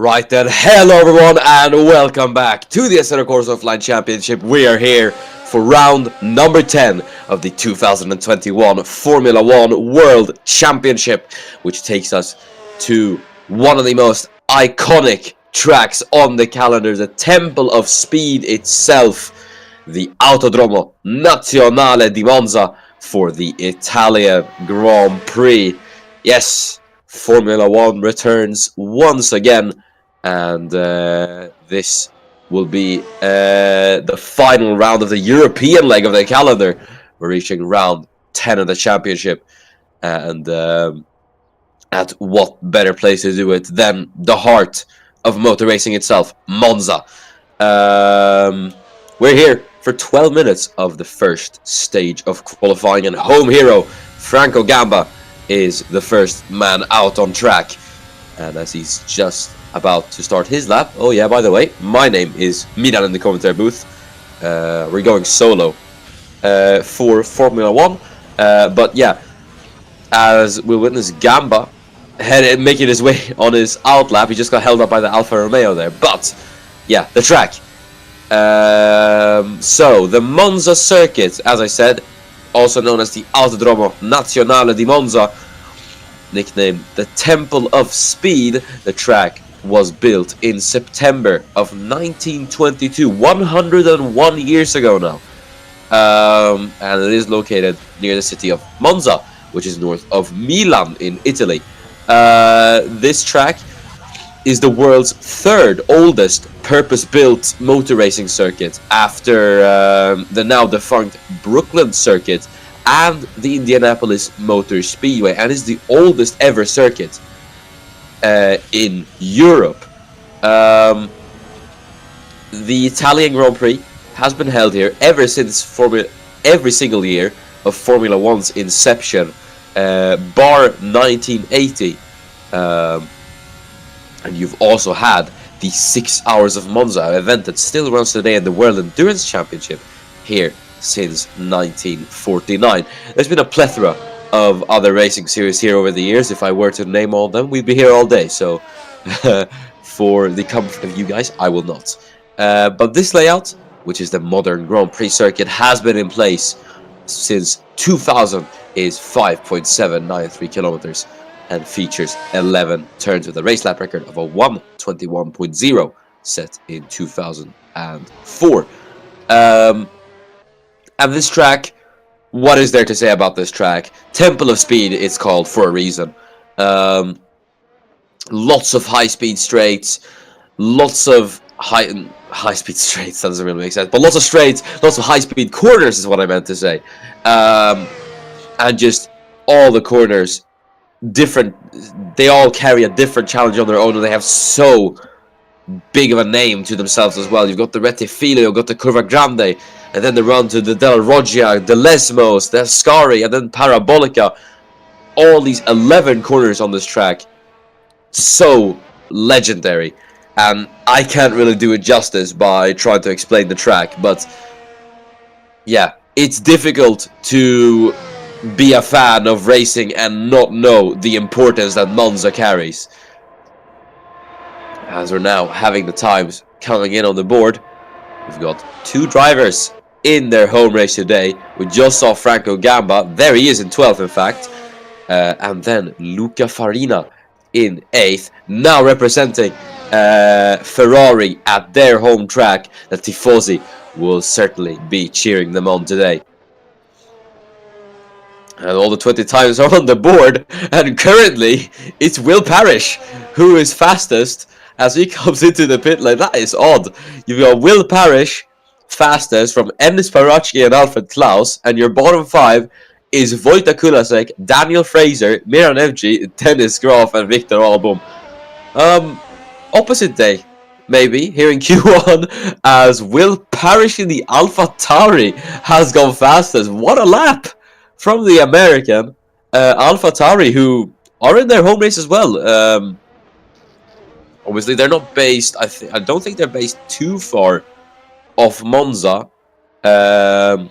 Right then, hello everyone and welcome back to the Assetto Corsa Offline Championship. We are here for round number 10 of the 2021 Formula 1 World Championship, which takes us to one of the most iconic tracks on the calendar, the Temple of Speed itself, the Autodromo Nazionale di Monza for the Italian Grand Prix. Yes, Formula 1 returns once again, and this will be the final round of the European leg of the calendar. We're reaching round 10 of the championship, and at what better place to do it than the heart of motor racing itself, Monza. We're here for 12 minutes of the first stage of qualifying, and home hero Franco Gamba is the first man out on track. And as he's just about to start his lap, oh yeah, by the way, my name is Milan in the commentary booth. We're going solo for Formula 1. But yeah, as we'll witness, Gamba making his way on his out lap. He just got held up by the Alfa Romeo there. But yeah, the track. So the Monza circuit, as I said, also known as the Autodromo Nazionale di Monza, nicknamed the Temple of Speed. The track was built in September of 1922, 101 years ago now. And it is located near the city of Monza, which is north of Milan in Italy. This track is the world's third oldest purpose-built motor racing circuit, after the now defunct Brooklyn circuit and the Indianapolis Motor Speedway, and is the oldest ever circuit in Europe. The Italian Grand Prix has been held here ever since every single year of Formula 1's inception, bar 1980. And you've also had the 6 Hours of Monza event that still runs today in the World Endurance Championship here since 1949. There's been a plethora of other racing series here over the years. If I were to name all of them, we'd be here all day. So for the comfort of you guys, I will not. But this layout, which is the modern Grand Prix circuit, has been in place since 2000, is 5.793 kilometers. And features 11 turns with a race lap record of a 1:21.0 set in 2004. And this track, what is there to say about this track? Temple of Speed, it's called for a reason. Lots of high-speed straights, lots of high-speed straights, that doesn't really make sense, but lots of straights, lots of high-speed corners is what I meant to say. And just all the corners, different, they all carry a different challenge on their own, and they have so big of a name to themselves as well. You've got the Rettifilo, you've got the Curva Grande, and then the run to the Della Roggia, the Lesmos, the Ascari, and then Parabolica. All these 11 corners on this track, so legendary, and I can't really do it justice by trying to explain the track, but yeah, it's difficult to be a fan of racing and not know the importance that Monza carries. As we're now having the times coming in on the board, we've got two drivers in their home race today. We just saw Franco Gamba, there he is in 12th in fact, and then Luca Farina in 8th, now representing Ferrari at their home track. The Tifosi will certainly be cheering them on today. And all the 20 times are on the board, and currently it's Will Parrish who is fastest as he comes into the pit lane. That is odd. You've got Will Parrish fastest from Ennis Paratsky and Alfred Klaus, and your bottom 5 is Wojtek Kulasek, Daniel Fraser, Miran Evji, Dennis Graf, and Victor Albom. Opposite day, maybe, here in Q1, as Will Parrish in the AlphaTauri has gone fastest. What a lap from the American AlphaTauri, who are in their home race as well. Obviously, they're not based. I don't think they're based too far off Monza. I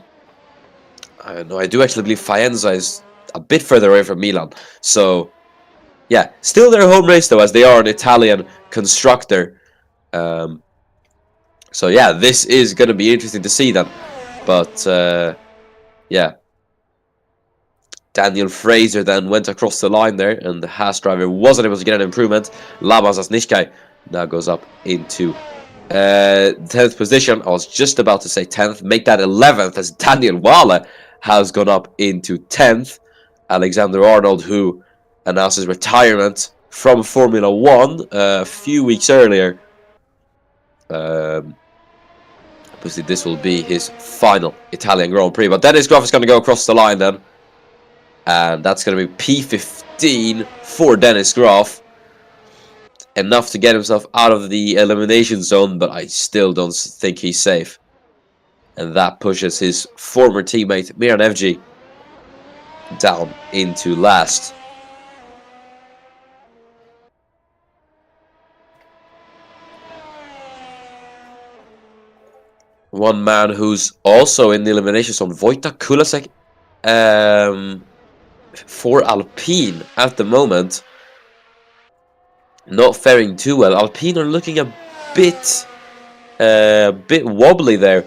don't know. I do actually believe Faenza is a bit further away from Milan. So, yeah, still their home race though, as they are an Italian constructor. So yeah, this is going to be interesting to see them. But yeah, Daniel Fraser then went across the line there, and the Haas driver wasn't able to get an improvement. Labas Asnishkai now goes up into 10th position. I was just about to say 10th. Make that 11th, as Daniel Wale has gone up into 10th. Alexander Arnold, who announced his retirement from Formula 1 a few weeks earlier. Obviously, this will be his final Italian Grand Prix. But Dennis Groff is going to go across the line then. And that's going to be P15 for Dennis Groff. Enough to get himself out of the elimination zone, but I still don't think he's safe. And that pushes his former teammate Miran Evji down into last. One man who's also in the elimination zone, Wojtek Kulasek, for Alpine at the moment. Not faring too well. Alpine are looking a bit wobbly there,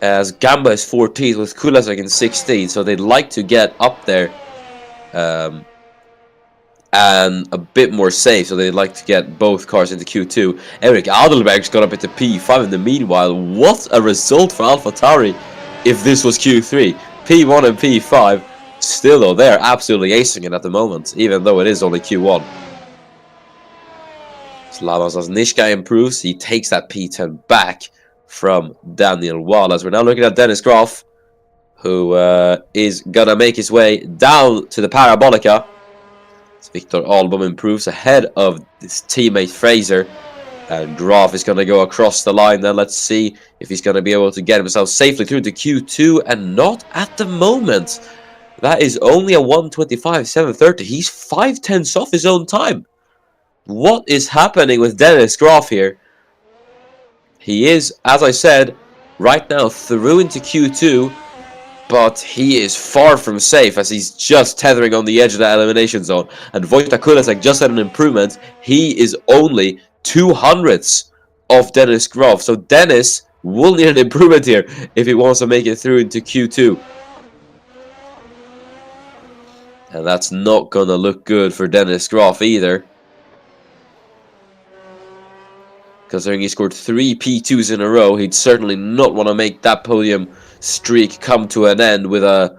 as Gamba is 14th with Kulasek in 16th, so they'd like to get up there and a bit more safe, so they'd like to get both cars into Q2. Eric Adelberg's got up into P5 in the meanwhile. What a result for AlphaTauri if this was Q3. P1 and P5, still though, they're absolutely acing it at the moment, even though it is only Q1. Slavas Nishka improves, he takes that P10 back from Daniel Wallace. We're now looking at Dennis Groff, who is gonna make his way down to the Parabolica. Victor Albom improves ahead of his teammate Fraser, and Groff is gonna go across the line. Then let's see if he's gonna be able to get himself safely through to Q2, and not at the moment. That is only a 1:25.730. He's 5/10ths off his own time. What is happening with Dennis Groff here? He is, as I said, right now through into Q2, but he is far from safe, as he's just tethering on the edge of that elimination zone. And Wojtek Kulasek just had an improvement. He is only 200ths of Dennis Groff. So Dennis will need an improvement here if he wants to make it through into Q2. And that's not going to look good for Dennis Groff either, considering he scored 3 P2s in a row. He'd certainly not want to make that podium streak come to an end with a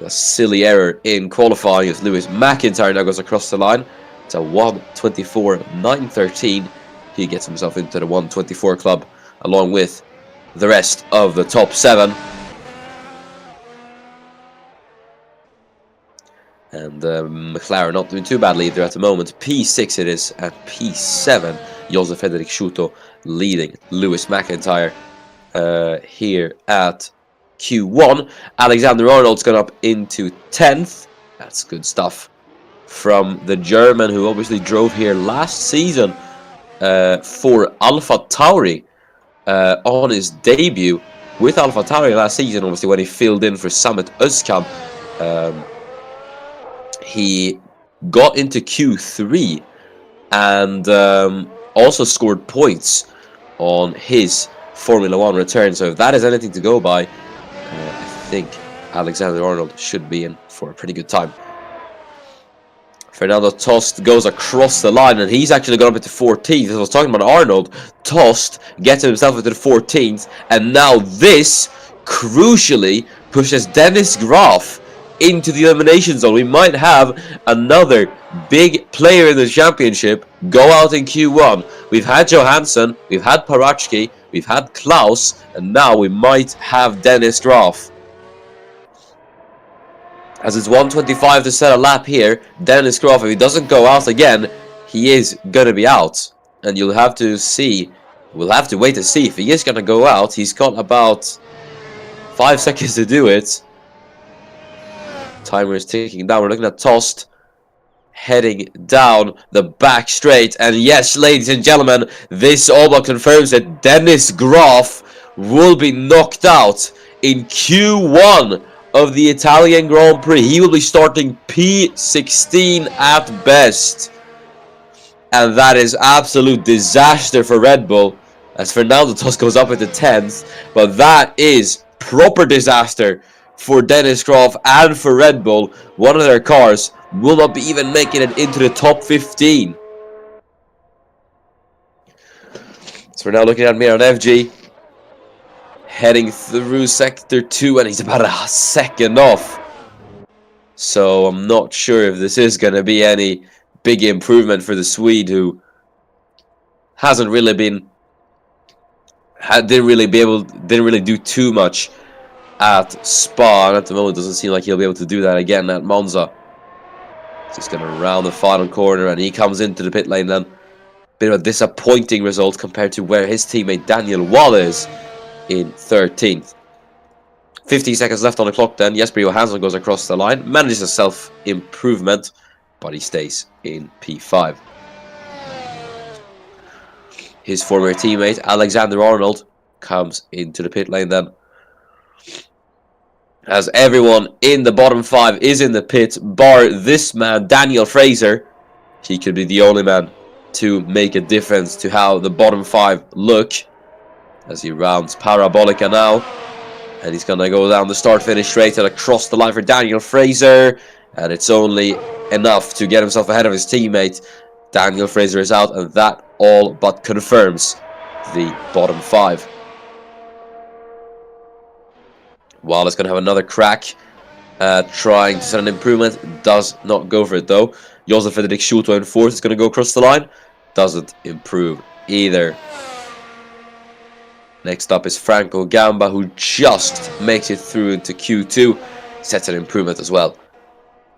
silly error in qualifying, as Lewis McIntyre now goes across the line. It's a 1:24.913. He gets himself into the 1:24 club along with the rest of the top 7. And McLaren not doing too badly either at the moment. P6 it is, and P7 Josef Frederick Schuto leading Lewis McIntyre here at Q1. Alexander Arnold's gone up into 10th. That's good stuff from the German, who obviously drove here last season for AlphaTauri on his debut with AlphaTauri last season, obviously when he filled in for Samet Özkan. He got into Q3 and also scored points on his Formula 1 return. So if that is anything to go by, I think Alexander Arnold should be in for a pretty good time. Fernando Tost goes across the line, and he's actually got up into 14th. As I was talking about Arnold, Tost gets himself into the 14th, and now this crucially pushes Dennis Groff into the elimination zone. We might have another big player in the championship go out in Q1. We've had Johansson, we've had Parachki, we've had Klaus, and now we might have Dennis Groff. As it's 1:25 to set a lap here, Dennis Groff, if he doesn't go out again, he is going to be out. And you'll have to see, we'll have to wait to see if he is going to go out. He's got about 5 seconds to do it. Timer is ticking down. We're looking at Tost heading down the back straight. And yes, ladies and gentlemen, this almost confirms that Dennis Groff will be knocked out in Q1 of the Italian Grand Prix. He will be starting P16 at best. And that is absolute disaster for Red Bull, as Fernando Tos goes up into 10th. But that is proper disaster for Dennis Groff and for Red Bull. One of their cars will not be even making it into the top 15. So we're now looking at Miran FG heading through Sector 2, and he's about a second off. So I'm not sure if this is going to be any big improvement for the Swede, who hasn't really been, didn't really do too much at Spa, and at the moment doesn't seem like he'll be able to do that again at Monza. Just going to round the final corner, and he comes into the pit lane then. Bit of a disappointing result compared to where his teammate Daniel Wall is in 13th. 15 seconds left on the clock then. Jesper Johansson goes across the line, manages a self-improvement, but he stays in P5. His former teammate Alexander Arnold comes into the pit lane then. As everyone in the bottom 5 is in the pit, bar this man, Daniel Fraser. He could be the only man to make a difference to how the bottom 5 look. As he rounds Parabolica now. And he's going to go down the start-finish straight and across the line for Daniel Fraser. And it's only enough to get himself ahead of his teammate. Daniel Fraser is out, and that all but confirms the bottom 5. Wallace going to have another crack, trying to set an improvement. Does not go for it though. Josef Fredrik Schuto in 4th is going to go across the line. Doesn't improve either. Next up is Franco Gamba, who just makes it through into Q2. Sets an improvement as well.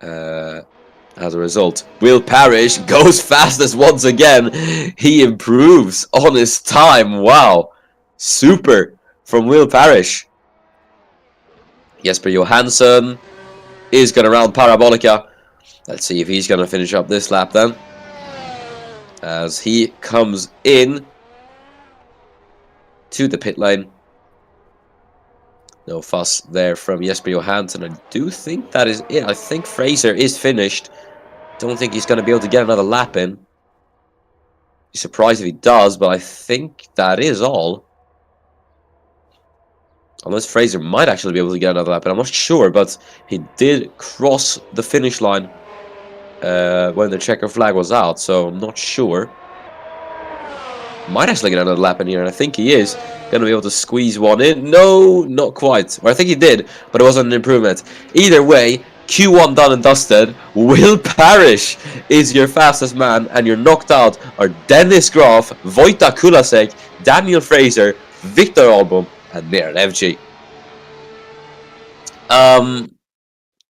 As a result, Will Parrish goes fastest once again. He improves on his time. Wow. Super from Will Parrish. Jesper Johansson is going to round Parabolica. Let's see if he's going to finish up this lap then. As he comes in to the pit lane. No fuss there from Jesper Johansson. I do think that is it. I think Fraser is finished. Don't think he's going to be able to get another lap in. Be surprised if he does, but I think that is all. Unless Fraser might actually be able to get another lap in. I'm not sure, but he did cross the finish line when the checker flag was out, so I'm not sure. Might actually get another lap in here, and I think he is going to be able to squeeze one in. No, not quite. Or I think he did, but it wasn't an improvement. Either way, Q1 done and dusted. Will Parrish is your fastest man, and your knocked out are Dennis Graf, Wojta Kulasek, Daniel Fraser, Victor Albom, and Miran FG.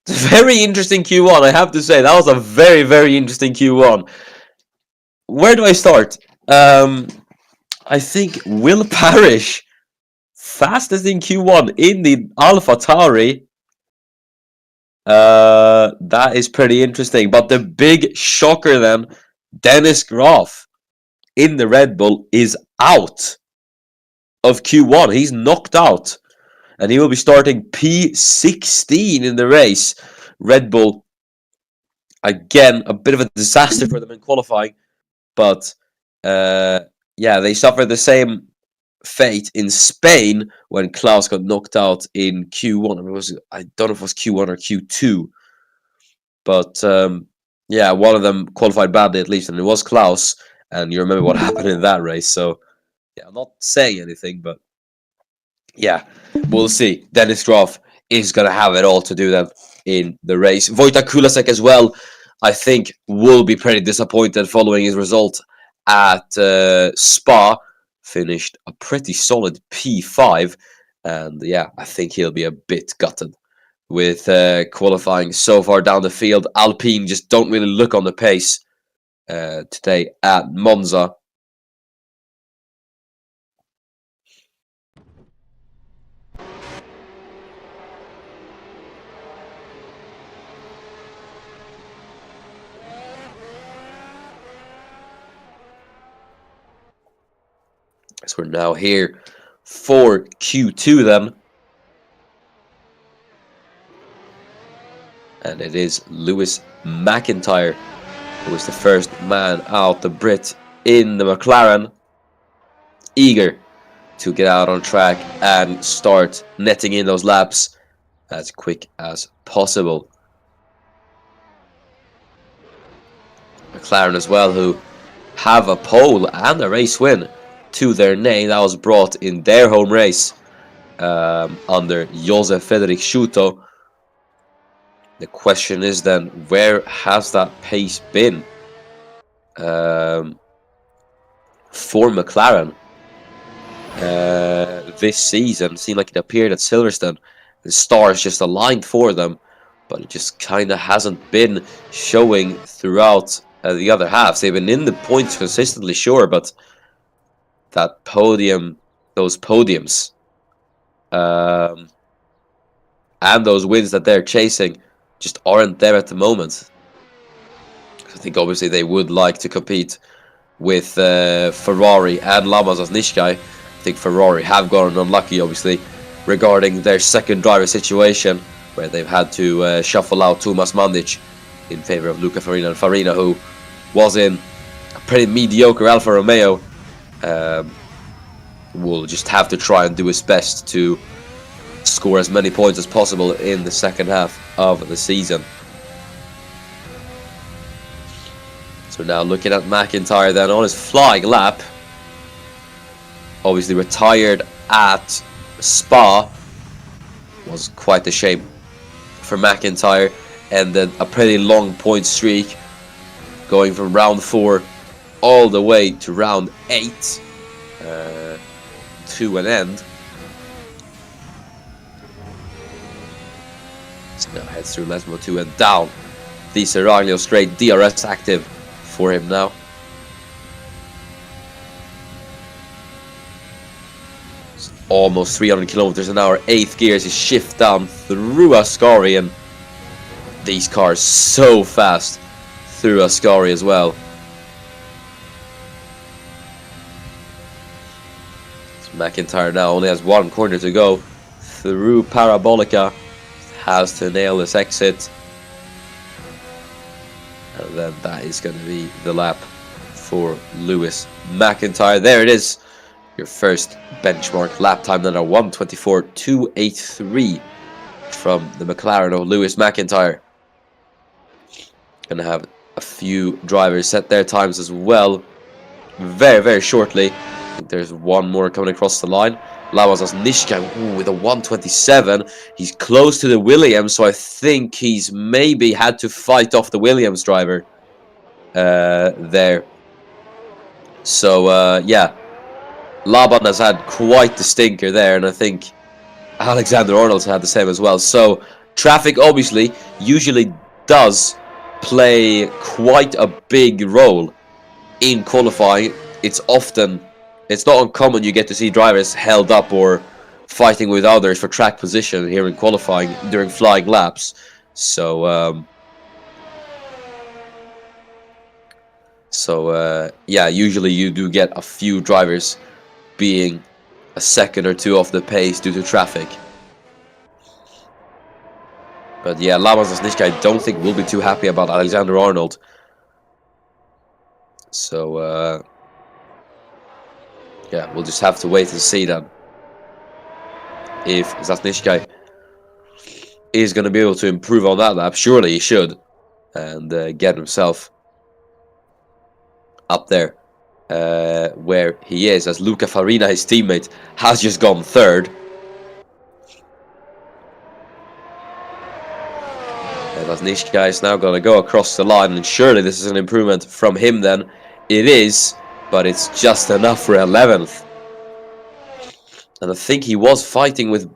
Very interesting Q1, I have to say. That was a very, very interesting Q1. Where do I start? I think Will Parrish, fastest in Q1 in the AlphaTauri. That is pretty interesting. But the big shocker then, Dennis Graf in the Red Bull is out of Q1. He's knocked out. And he will be starting P16 in the race. Red Bull, again, a bit of a disaster for them in qualifying. But, yeah, they suffered the same fate in Spain when Klaus got knocked out in Q1. I mean, I don't know if it was Q1 or Q2. But, yeah, one of them qualified badly at least, and it was Klaus. And you remember what happened in that race. So, yeah, I'm not saying anything, but yeah, we'll see. Dennis Graf is going to have it all to do then in the race. Wojta Kulasek as well, I think, will be pretty disappointed following his result at Spa. Finished a pretty solid P5. And yeah, I think he'll be a bit gutted with qualifying so far down the field. Alpine just don't really look on the pace today at Monza. So we're now here for Q2 then. And it is Lewis McIntyre who is the first man out, the Brit in the McLaren, eager to get out on track and start netting in those laps as quick as possible. McLaren as well, who have a pole and a race win to their name. That was brought in their home race under Josef Frederick Schuto. The question is then, where has that pace been for McLaren this season? It seemed like it appeared at Silverstone. The stars just aligned for them, but it just kind of hasn't been showing throughout the other halves. They've been in the points consistently, sure, but that podium, those podiums, and those wins that they're chasing just aren't there at the moment. I think obviously they would like to compete with Ferrari and Lama Zasnishkai. I think Ferrari have gotten unlucky, obviously, regarding their second driver situation, where they've had to shuffle out Tomas Mandic in favor of Luca Farina, and Farina, who was in a pretty mediocre Alfa Romeo, will just have to try and do his best to score as many points as possible in the second half of the season. So now looking at McIntyre then on his flying lap, obviously retired at Spa. Was quite a shame for McIntyre, and then a pretty long point streak going from round 4 all the way to round 8 to an end. So now heads through Lesmo 2 and down the Seraglio straight. DRS active for him now. It's almost 300 kilometers an hour, 8th gear as he shifts down through Ascari, and these cars so fast through Ascari as well. So McIntyre now only has one corner to go through Parabolica. Has to nail this exit, and then that is going to be the lap for Lewis McIntyre. There it is, your first benchmark lap time, then a 1:24.283 from the McLaren of Lewis McIntyre. Gonna have a few drivers set their times as well very, very shortly. I think there's one more coming across the line. Lawazas Nishka with a 1:27. He's close to the Williams, so I think he's maybe had to fight off the Williams driver there. So yeah, Laban has had quite the stinker there, and I think Alexander Arnold's had the same as well. So traffic obviously usually does play quite a big role in qualifying. It's not uncommon you get to see drivers held up or fighting with others for track position here in qualifying during flying laps. So yeah, usually you do get a few drivers being a second or two off the pace due to traffic. But yeah, Lamas Zasnishka I don't think will be too happy about Alexander Arnold. So yeah, we'll just have to wait and see then if Zasnishka is going to be able to improve on that lap. Surely he should, and get himself up there where he is, as Luca Farina, his teammate, has just gone 3rd. And Zasnishka is now going to go across the line, and surely this is an improvement from him then. It is, but it's just enough for 11th. And I think he was fighting with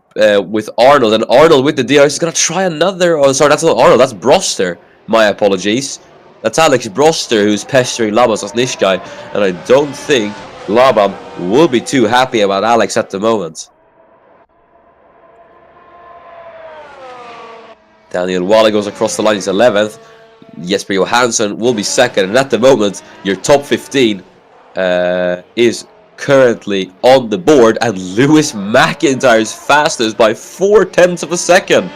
Arnold, and Arnold with the DRS is going to try another. Oh, sorry, that's not Arnold, that's Broster. My apologies. That's Alex Broster who's pestering Laban Zasnishka, and I don't think Laban will be too happy about Alex at the moment. Daniel Walla goes across the line, he's 11th. Jesper Johansson will be 2nd, and at the moment, your top 15 is currently on the board, and Lewis McIntyre is fastest by 0.4 of a second.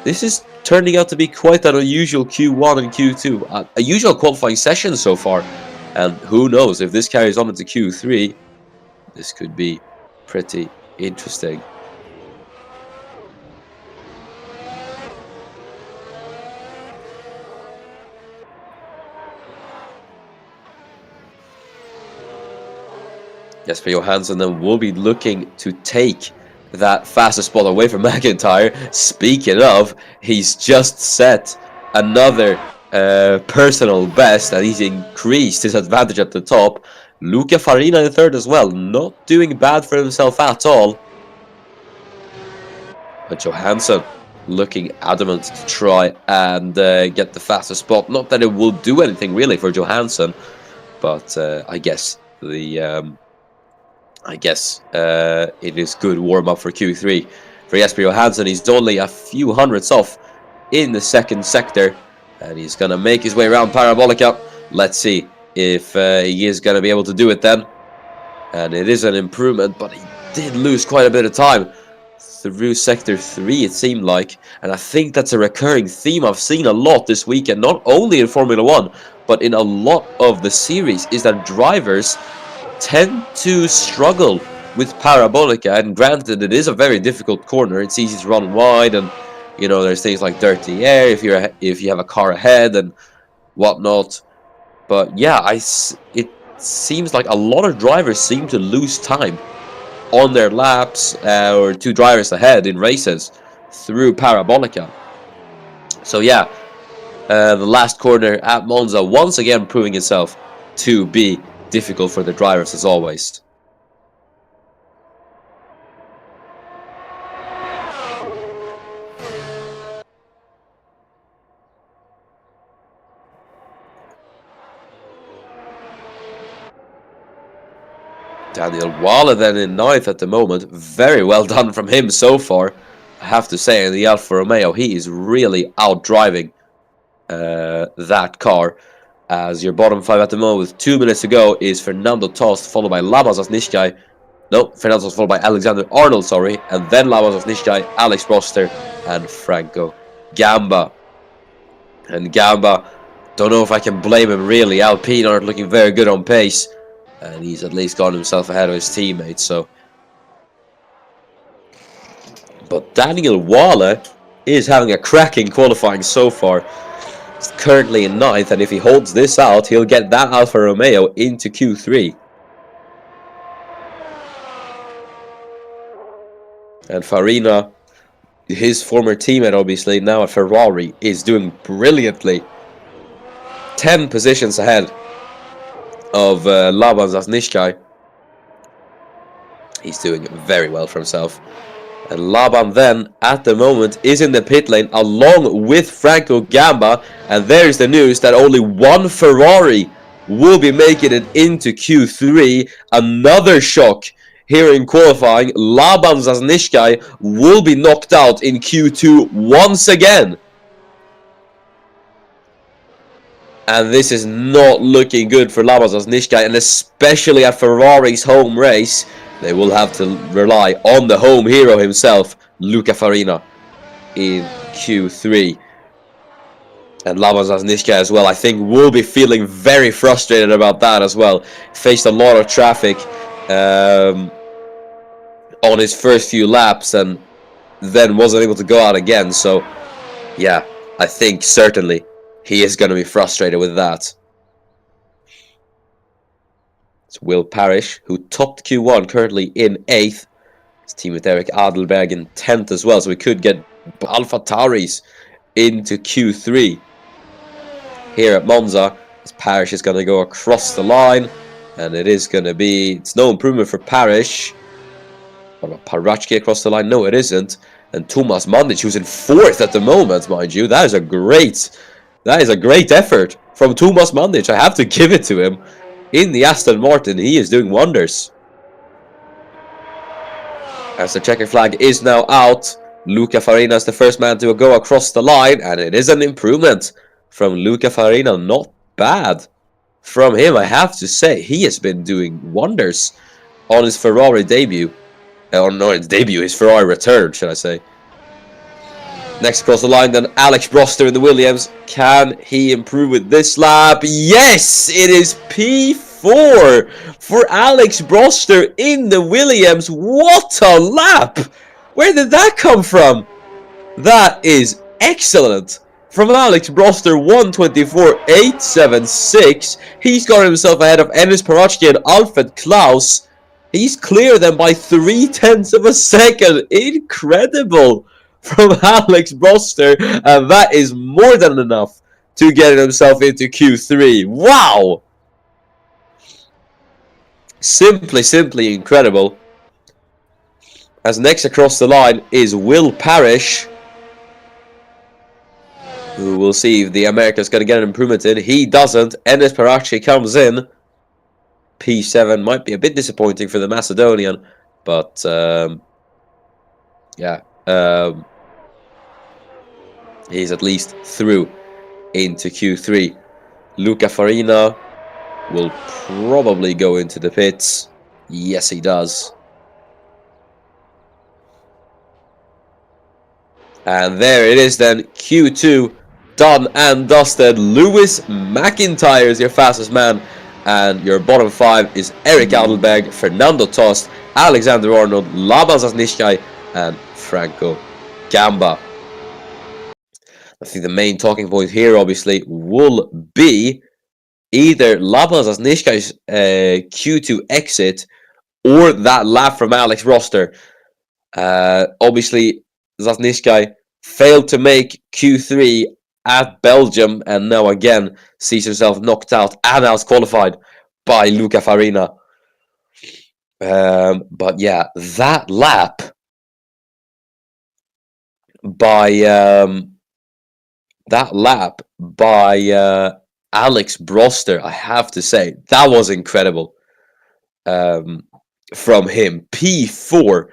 This is turning out to be quite an unusual Q1 and Q2. A usual qualifying session so far. And who knows, if this carries on into Q3, this could be pretty interesting. Jesper Johansson then will be looking to take that fastest spot away from McIntyre. Speaking of, he's just set another personal best, and he's increased his advantage at the top. Luca Farina in third as well, not doing bad for himself at all. But Johansson looking adamant to try and get the fastest spot. Not that it will do anything really for Johansson, but I guess the it is good warm-up for Q3. For Jesper Johansson, he's only a few hundredths off in the second sector, and he's going to make his way around Parabolica. Let's see if he is going to be able to do it then. And it is an improvement, but he did lose quite a bit of time through Sector 3, it seemed like. And I think that's a recurring theme I've seen a lot this weekend, not only in Formula 1, but in a lot of the series, is that drivers tend to struggle with Parabolica. And granted, it is a very difficult corner. It's easy to run wide, and you know, there's things like dirty air if you have a car ahead and whatnot. But yeah, it seems like a lot of drivers seem to lose time on their laps or two drivers ahead in races through Parabolica. So yeah, the last corner at Monza once again proving itself to be difficult for the drivers as always. Daniel Waller then in 9th at the moment. Very well done from him so far, I have to say. In the Alfa Romeo, he is really out driving that car. As your bottom 5 at the moment with 2 minutes to go is Fernando Tost, followed by Laban Zasniczaj. No, Fernando Tost followed by Alexander Arnold, sorry. And then Laban Zasniczaj, Alex Roster, and Franco Gamba. And Gamba, don't know if I can blame him really. Alpine aren't looking very good on pace. And he's at least got himself ahead of his teammates, so. But Daniel Waller is having a cracking qualifying so far. He's currently in 9th, and if he holds this out, he'll get that Alfa Romeo into Q3. And Farina, his former teammate obviously, now at Ferrari, is doing brilliantly. 10 positions ahead of Laban Zasniczaj. He's doing very well for himself. And Laban then, at the moment, is in the pit lane along with Franco Gamba. And there's the news that only one Ferrari will be making it into Q3. Another shock here in qualifying. Laban Zasniczaj will be knocked out in Q2 once again. And this is not looking good for Laban Zasniczaj, and especially at Ferrari's home race. They will have to rely on the home hero himself, Luca Farina, in Q3. And Laban Zasniczaj as well, I think, will be feeling very frustrated about that as well. Faced a lot of traffic on his first few laps and then wasn't able to go out again. So, yeah, I think certainly he is going to be frustrated with that. It's Will Parrish, who topped Q1, currently in 8th. His team with Eric Adelberg in 10th as well, so we could get Alpha Tauris into Q3. Here at Monza, as Parrish is going to go across the line, and it is going to be, it's no improvement for Parrish. What about Parachki across the line? No, it isn't. And Tomas Mandic, who's in 4th at the moment, mind you. That is a great effort from Tomas Mandic. I have to give it to him. In the Aston Martin, he is doing wonders. As the checker flag is now out, Luca Farina is the first man to go across the line, and it is an improvement from Luca Farina. Not bad from him, I have to say. He has been doing wonders on his Ferrari debut. Or no, his debut, his Ferrari return, should I say. Next across the line then, Alex Broster in the Williams. Can he improve with this lap? Yes! It is P4 for Alex Broster in the Williams. What a lap! Where did that come from? That is excellent. From Alex Broster, 124.876. He's got himself ahead of Enes Paraschke and Alfred Klaus. He's clear then by 0.3 of a second. Incredible from Alex Broster. And that is more than enough to get himself into Q3. Wow! Simply incredible. As next across the line is Will Parrish, who we'll see if the American's going to get an improvement in. He doesn't. Enes Paraschke comes in. P7 might be a bit disappointing for the Macedonian, but yeah, he's at least through into Q3. Luca Farina will probably go into the pits. Yes, he does. And there it is then, Q2 done and dusted. Lewis McIntyre is your fastest man, and your bottom 5 is Eric Adelberg, Fernando Tost, Alexander Arnold, Laban Zasniczkai, and Franco Gamba. I think the main talking point here obviously will be either Laban Zasniczkai's Q2 exit or that lap from Alex Broster. Obviously Zasniczkai failed to make Q3 at Belgium, and now again sees himself knocked out and out-qualified by Luca Farina. But yeah, that lap by Alex Broster, I have to say, that was incredible from him. P4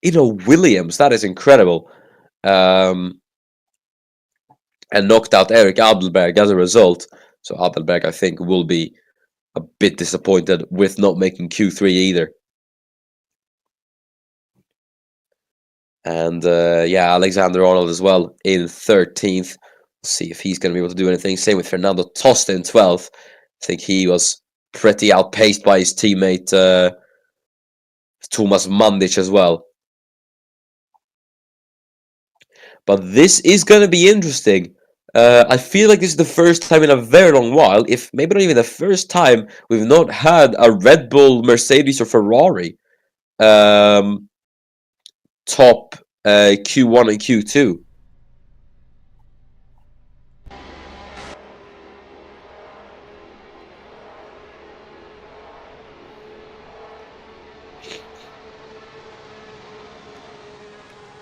in a Williams, that is incredible. And knocked out Eric Adelberg as a result. So Adelberg, I think, will be a bit disappointed with not making Q3 either. And yeah, Alexander Arnold as well in 13th. We'll see if he's going to be able to do anything. Same with Fernando Tost in 12th. I think he was pretty outpaced by his teammate Thomas Mandic as well. But this is going to be interesting. I feel like this is the first time in a very long while, if maybe not even the first time, we've not had a Red Bull, Mercedes, or Ferrari top Q1 and Q2.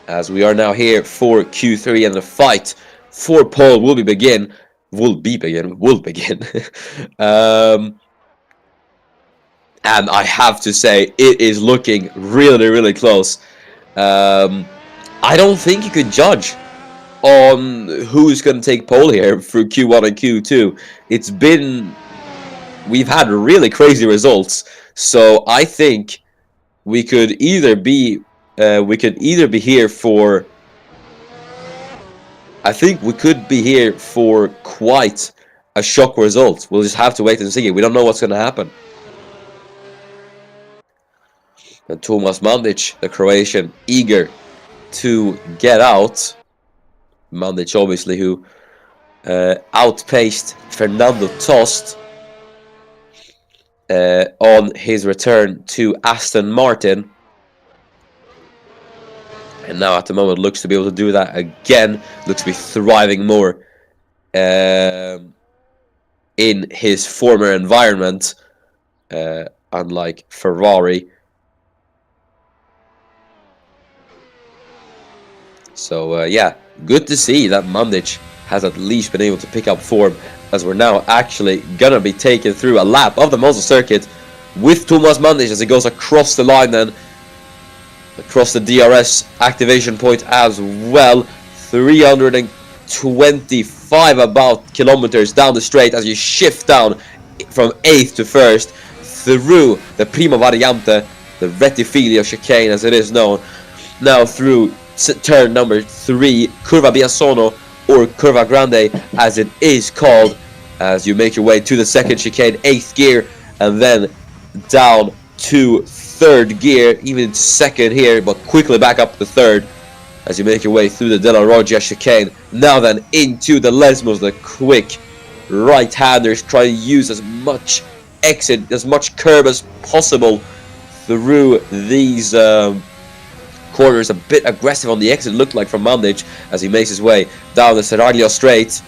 As we are now here for Q3, and the fight for pole will begin. And I have to say, it is looking really close. I don't think you could judge on who's going to take pole here for Q1 and Q2. We've had really crazy results, so I think we could either be here for. I think we could be here for quite a shock result. We'll just have to wait and see. We don't know what's going to happen. And Thomas Mandic, the Croatian, eager to get out. Mandic, obviously, who outpaced Fernando Tost on his return to Aston Martin. And now at the moment looks to be able to do that again. Looks to be thriving more in his former environment, unlike Ferrari. So yeah, good to see that Mandic has at least been able to pick up form, as we're now actually going to be taken through a lap of the Monza circuit with Thomas Mandic as he goes across the line then. Across the DRS activation point as well. 325 about kilometers down the straight as you shift down from 8th to 1st through the Prima Variante, the Rettifilio chicane as it is known, now through turn number 3, Curva Biasono, or Curva Grande as it is called, as you make your way to the second chicane, 8th gear, and then down to 3rd gear, even into 2nd here, but quickly back up to 3rd as you make your way through the Della Roggia chicane. Now then into the Lesmos, the quick right-handers, try to use as much exit, as much curb as possible through these corners. A bit aggressive on the exit, looked like, from Mandic as he makes his way down the Seraglio straight,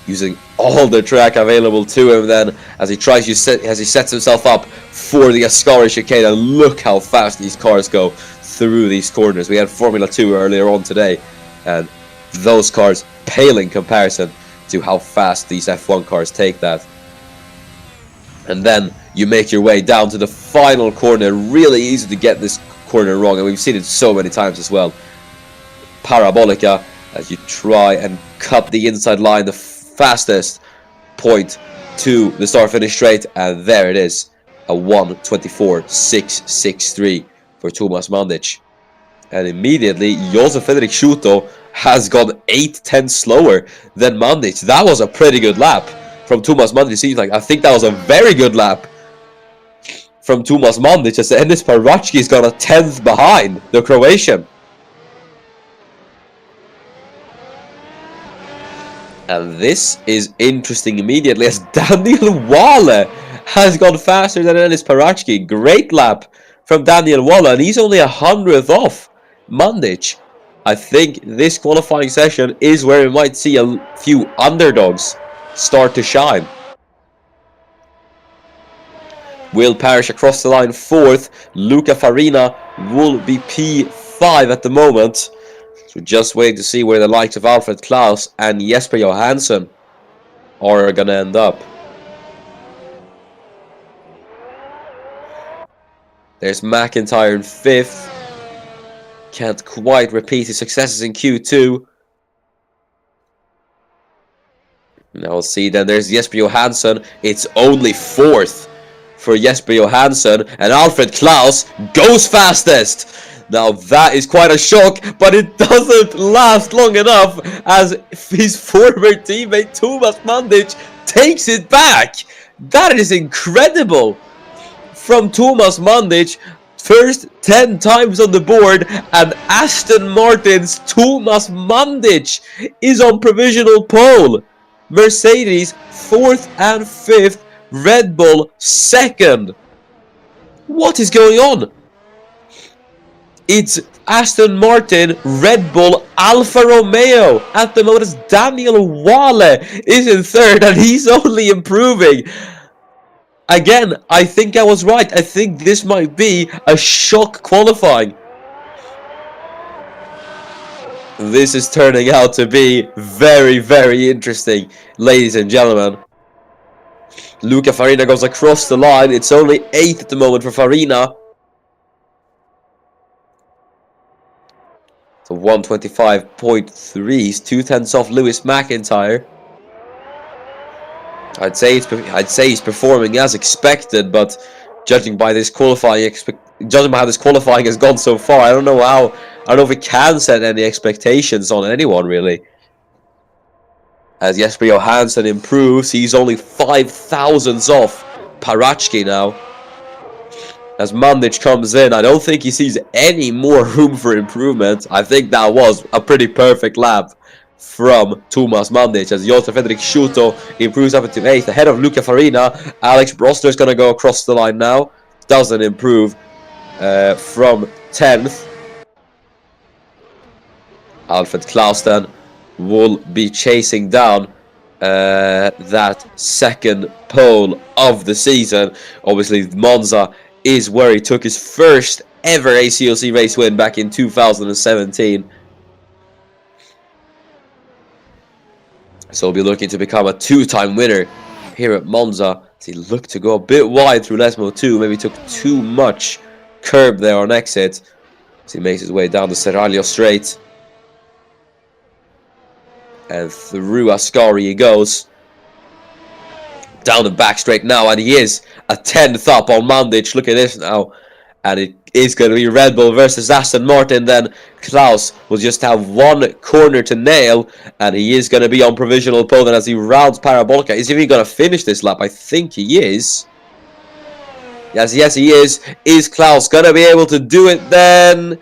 using all the track available to him then as he tries to as he sets himself up for the Ascari chicane. And look how fast these cars go through these corners. We had Formula 2 earlier on today, and those cars pale in comparison to how fast these F1 cars take that. And then you make your way down to the final corner. Really easy to get this corner wrong, and we've seen it so many times as well. Parabolica, as you try and cut the inside line, the fastest point to the start finish straight, and there it is, a 1:24.663 for Thomas Mandic. And immediately Josef Fredrik Schuto has gone 8/10 slower than Mandic. That was a pretty good lap from Thomas Mandic. Seems like, I think that was a very good lap from Thomas Mandic, as Enis Parachki's got a 10th behind the Croatian. And this is interesting immediately, as Daniel Walle has gone faster than Enis Parachki. Great lap from Daniel Walle, and he's only 100th off Mandic. I think this qualifying session is where we might see a few underdogs start to shine. Will Parrish across the line 4th. Luca Farina will be P5 at the moment. So just wait to see where the likes of Alfred Klaus and Jesper Johansson are going to end up. There's McIntyre in 5th. Can't quite repeat his successes in Q2. Now we'll see then. There's Jesper Johansson. It's only 4th for Jesper Johansson, and Alfred Klaus goes fastest. Now that is quite a shock, but it doesn't last long enough as his former teammate Thomas Mandic takes it back. That is incredible from Thomas Mandic. First 10 times on the board, and Aston Martin's Thomas Mandic is on provisional pole. Mercedes 4th and 5th, Red Bull 2nd. What is going on? It's Aston Martin, Red Bull, Alfa Romeo at the moment, as Daniel Walle is in 3rd, and he's only improving. Again, I think I was right. I think this might be a shock qualifying. This is turning out to be very, very interesting, ladies and gentlemen. Luca Farina goes across the line. It's only 8th at the moment for Farina. So 1:25.3. He's 2/10 off Lewis McIntyre. I'd say he's performing as expected, but judging by this qualifying, judging by how this qualifying has gone so far, I don't know if it can set any expectations on anyone really. As Jesper Johansson improves, he's only 5 thousandths off Parachki now. As Mandic comes in, I don't think he sees any more room for improvement. I think that was a pretty perfect lap from Thomas Mandic, as Josef Fredrik Schuto improves up into 8th ahead of Luca Farina. Alex Brosler is going to go across the line now. Doesn't improve from 10th. Alfred Klaus then will be chasing down that 2nd pole of the season. Obviously, Monza is where he took his first ever ACLC race win back in 2017. So he'll be looking to become a 2-time winner here at Monza. He looked to go a bit wide through Lesmo 2. Maybe took too much curb there on exit. So he makes his way down the Seraglio straight. And through Ascari he goes. Down the back straight now, and he is a 10th up on Mandic. Look at this now. and it is going to be Red Bull versus Aston Martin. Then Klaus will just have one corner to nail, and he is going to be on provisional pole then as he rounds Parabolica. Is he even going to finish this lap? I think he is. Yes, he is. Is Klaus going to be able to do it then?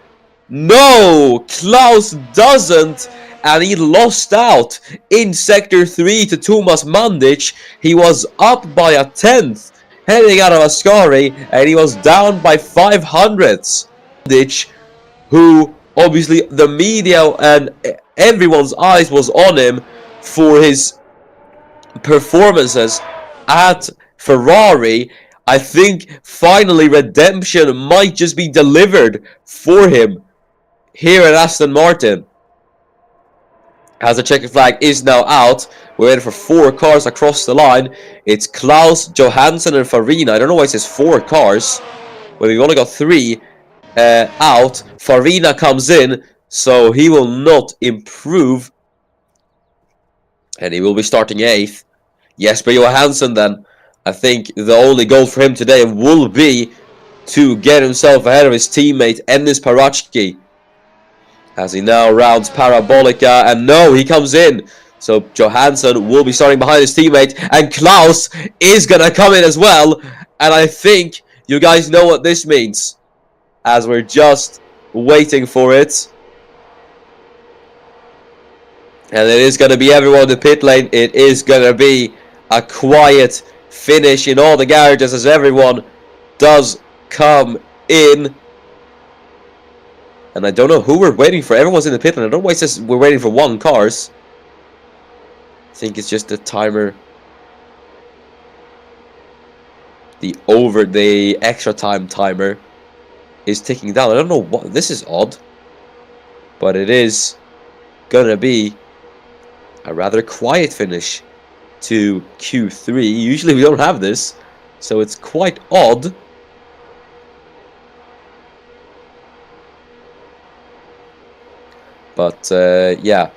No! Klaus doesn't! And he lost out in Sector 3 to Thomas Mandic. He was up by a tenth heading out of Ascari, and he was down by 500ths. Mandic, who obviously the media and everyone's eyes was on him for his performances at Ferrari. I think finally redemption might just be delivered for him here at Aston Martin. As the checkered flag is now out, we're waiting for 4 cars across the line. It's Klaus, Johansson, and Farina. I don't know why it says 4 cars. Well, we've only got 3 out. Farina comes in, so he will not improve. And he will be starting 8th. Jesper Johansson then. I think the only goal for him today will be to get himself ahead of his teammate Ennis Parachki, as he now rounds Parabolica, and no, he comes in. So Johansson will be starting behind his teammate, and Klaus is going to come in as well. And I think you guys know what this means, as we're just waiting for it. And it is going to be everyone in the pit lane. It is going to be a quiet finish in all the garages as everyone does come in. And I don't know who we're waiting for. Everyone's in the pit lane. I don't know why it says we're waiting for 1 cars. I think it's just the timer. The extra time timer is ticking down. I don't know what. This is odd. But it is gonna be a rather quiet finish to Q3. Usually we don't have this, so it's quite odd. But yeah,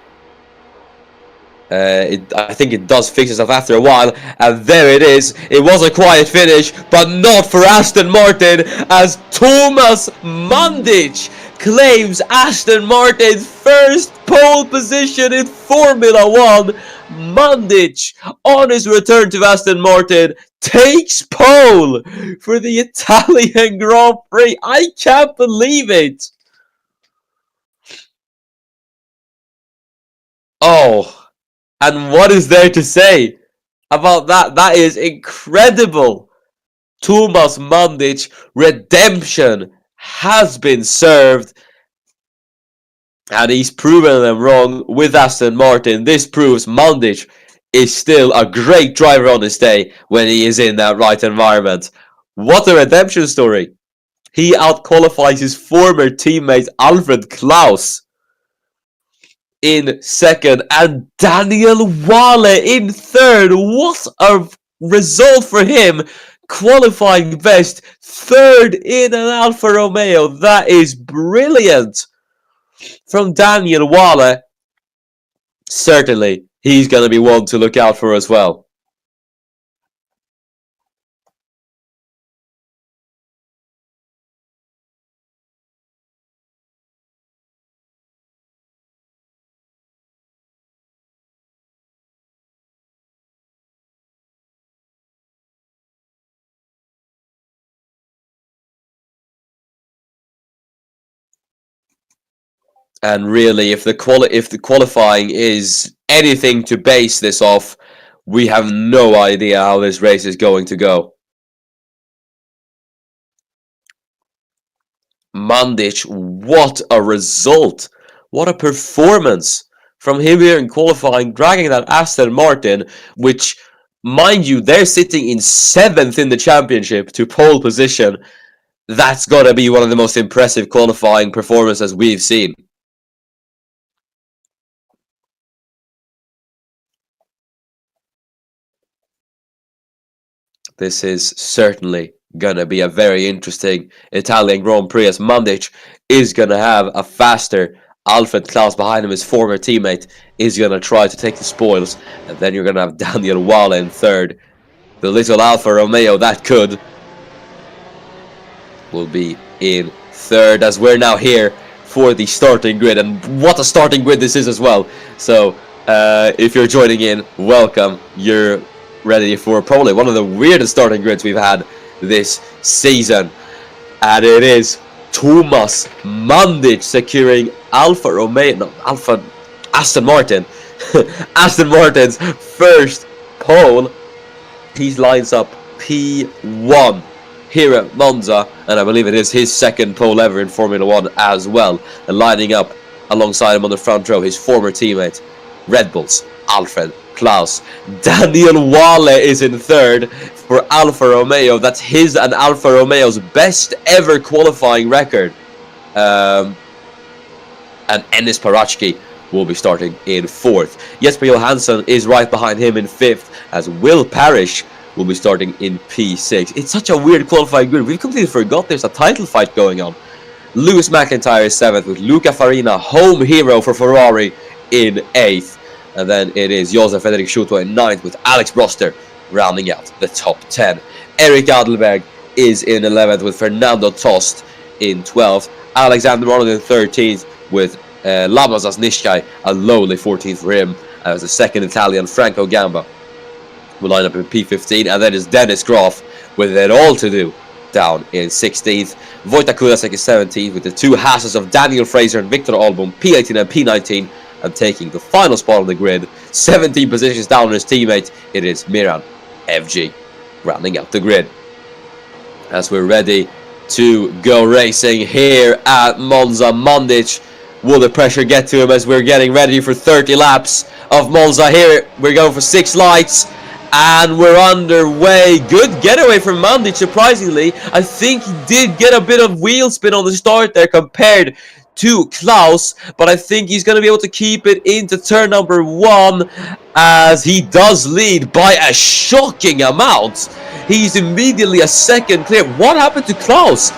I think it does fix itself after a while, and there it is. It was a quiet finish, but not for Aston Martin, as Thomas Mandic claims Aston Martin's first pole position in Formula 1. Mandic, on his return to Aston Martin, takes pole for the Italian Grand Prix. I can't believe it. Oh, and what is there to say about that? That is incredible. Thomas Mandic, redemption has been served. And he's proven them wrong with Aston Martin. This proves Mandic is still a great driver on his day when he is in that right environment. What a redemption story. He outqualifies his former teammate Alfred Klaus in second, and Daniel Wale in third. What a result for him, qualifying best, third in an Alfa Romeo. That is brilliant from Daniel Wale. Certainly he's going to be one to look out for as well. And really, if the qualifying is anything to base this off, we have no idea how this race is going to go. Mandic, what a result! What a performance from him here in qualifying, dragging that Aston Martin, which, mind you, they're sitting in 7th in the championship to pole position. That's got to be one of the most impressive qualifying performances we've seen. This is certainly gonna be a very interesting Italian Grand Prix, as Mandic is gonna have a faster Alfred Klaus behind him. His former teammate is gonna try to take the spoils, and then you're gonna have Daniel Wale in third. The little Alfa Romeo that will be in third, as we're now here for the starting grid. And what a starting grid this is as well. So if you're joining in, welcome. You're ready for probably one of the weirdest starting grids we've had this season. And it is Thomas Mandic securing Aston Martin. Aston Martin's first pole. He lines up P1 here at Monza, and I believe it is his second pole ever in Formula 1 as well. And lining up alongside him on the front row, his former teammate, Red Bull's Alfred Klaus. Daniel Wale is in third for Alfa Romeo. That's his and Alfa Romeo's best ever qualifying record. And Enis Parachki will be starting in fourth. Jesper Johansson is right behind him in fifth, as Will Parrish will be starting in P6. It's such a weird qualifying grid. We've completely forgot there's a title fight going on. Lewis McIntyre is 7th, with Luca Farina, home hero for Ferrari, in 8th. And then it is Josef Frederik Schuto in 9th, with Alex Broster rounding out the top 10. Eric Adelberg is in 11th, with Fernando Tost in 12th. Alexander Arnold in 13th, with Lamas Zasnishkai, a lowly 14th for him, as the second Italian Franco Gamba will line up in P15, and then is Dennis Graf with it all to do down in 16th. Wojtek Kulasek is 17th, with the two Hasses of Daniel Fraser and Victor Album, P18 and P19, and taking the final spot on the grid, 17 positions down on his teammate, it is Miran FG rounding out the grid. As we're ready to go racing here at Monza, Mandic, will the pressure get to him as we're getting ready for 30 laps of Monza here? We're going for 6 lights. And we're underway. Good getaway from Mandic, surprisingly. I think he did get a bit of wheel spin on the start there compared to Klaus, but I think he's going to be able to keep it into turn number 1, as he does lead by a shocking amount. He's immediately a second clear. What happened to Klaus?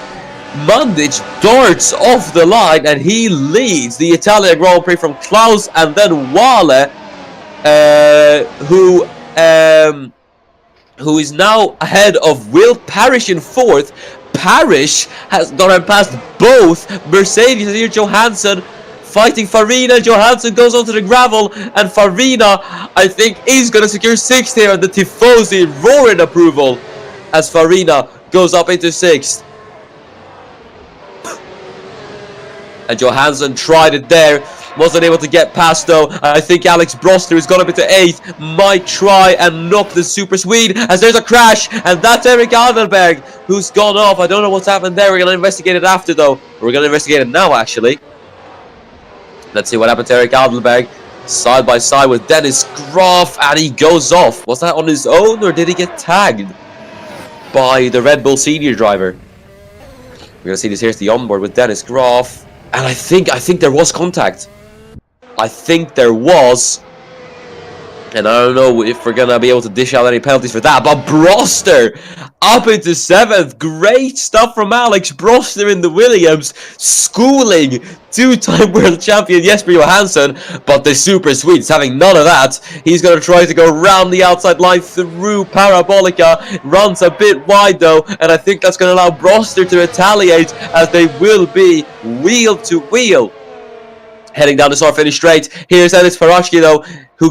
Mandic darts off the line and he leads the Italian Grand Prix from Klaus, and then Wale, who is now ahead of Will Parrish in 4th. Parrish has gone past both Mercedes and here Johansson fighting Farina. Johansson goes onto the gravel, and Farina, I think, is going to secure 6th here, and the Tifosi roaring approval as Farina goes up into 6th. And Johansson tried it there, wasn't able to get past though. I think Alex Broster, who's gone up into 8th, might try and knock the Super Swede, as there's a crash, and that's Eric Adelberg who's gone off. I don't know what's happened there. We're going to investigate it after though. We're going to investigate it now actually. Let's see what happened to Eric Adelberg. Side by side with Dennis Graf, and he goes off. Was that on his own, or did he get tagged by the Red Bull senior driver? We're going to see this. Here's the onboard with Dennis Graf. And I think there was contact. I think there was. And I don't know if we're going to be able to dish out any penalties for that. But Broster up into 7th. Great stuff from Alex Broster in the Williams. Schooling two-time world champion Jesper Johansson. But the Super Swedes having none of that. He's going to try to go round the outside line through Parabolica. Runs a bit wide though. And I think that's going to allow Broster to retaliate, as they will be wheel to wheel. Heading down the start finish straight. Here's Enis Parachki though, who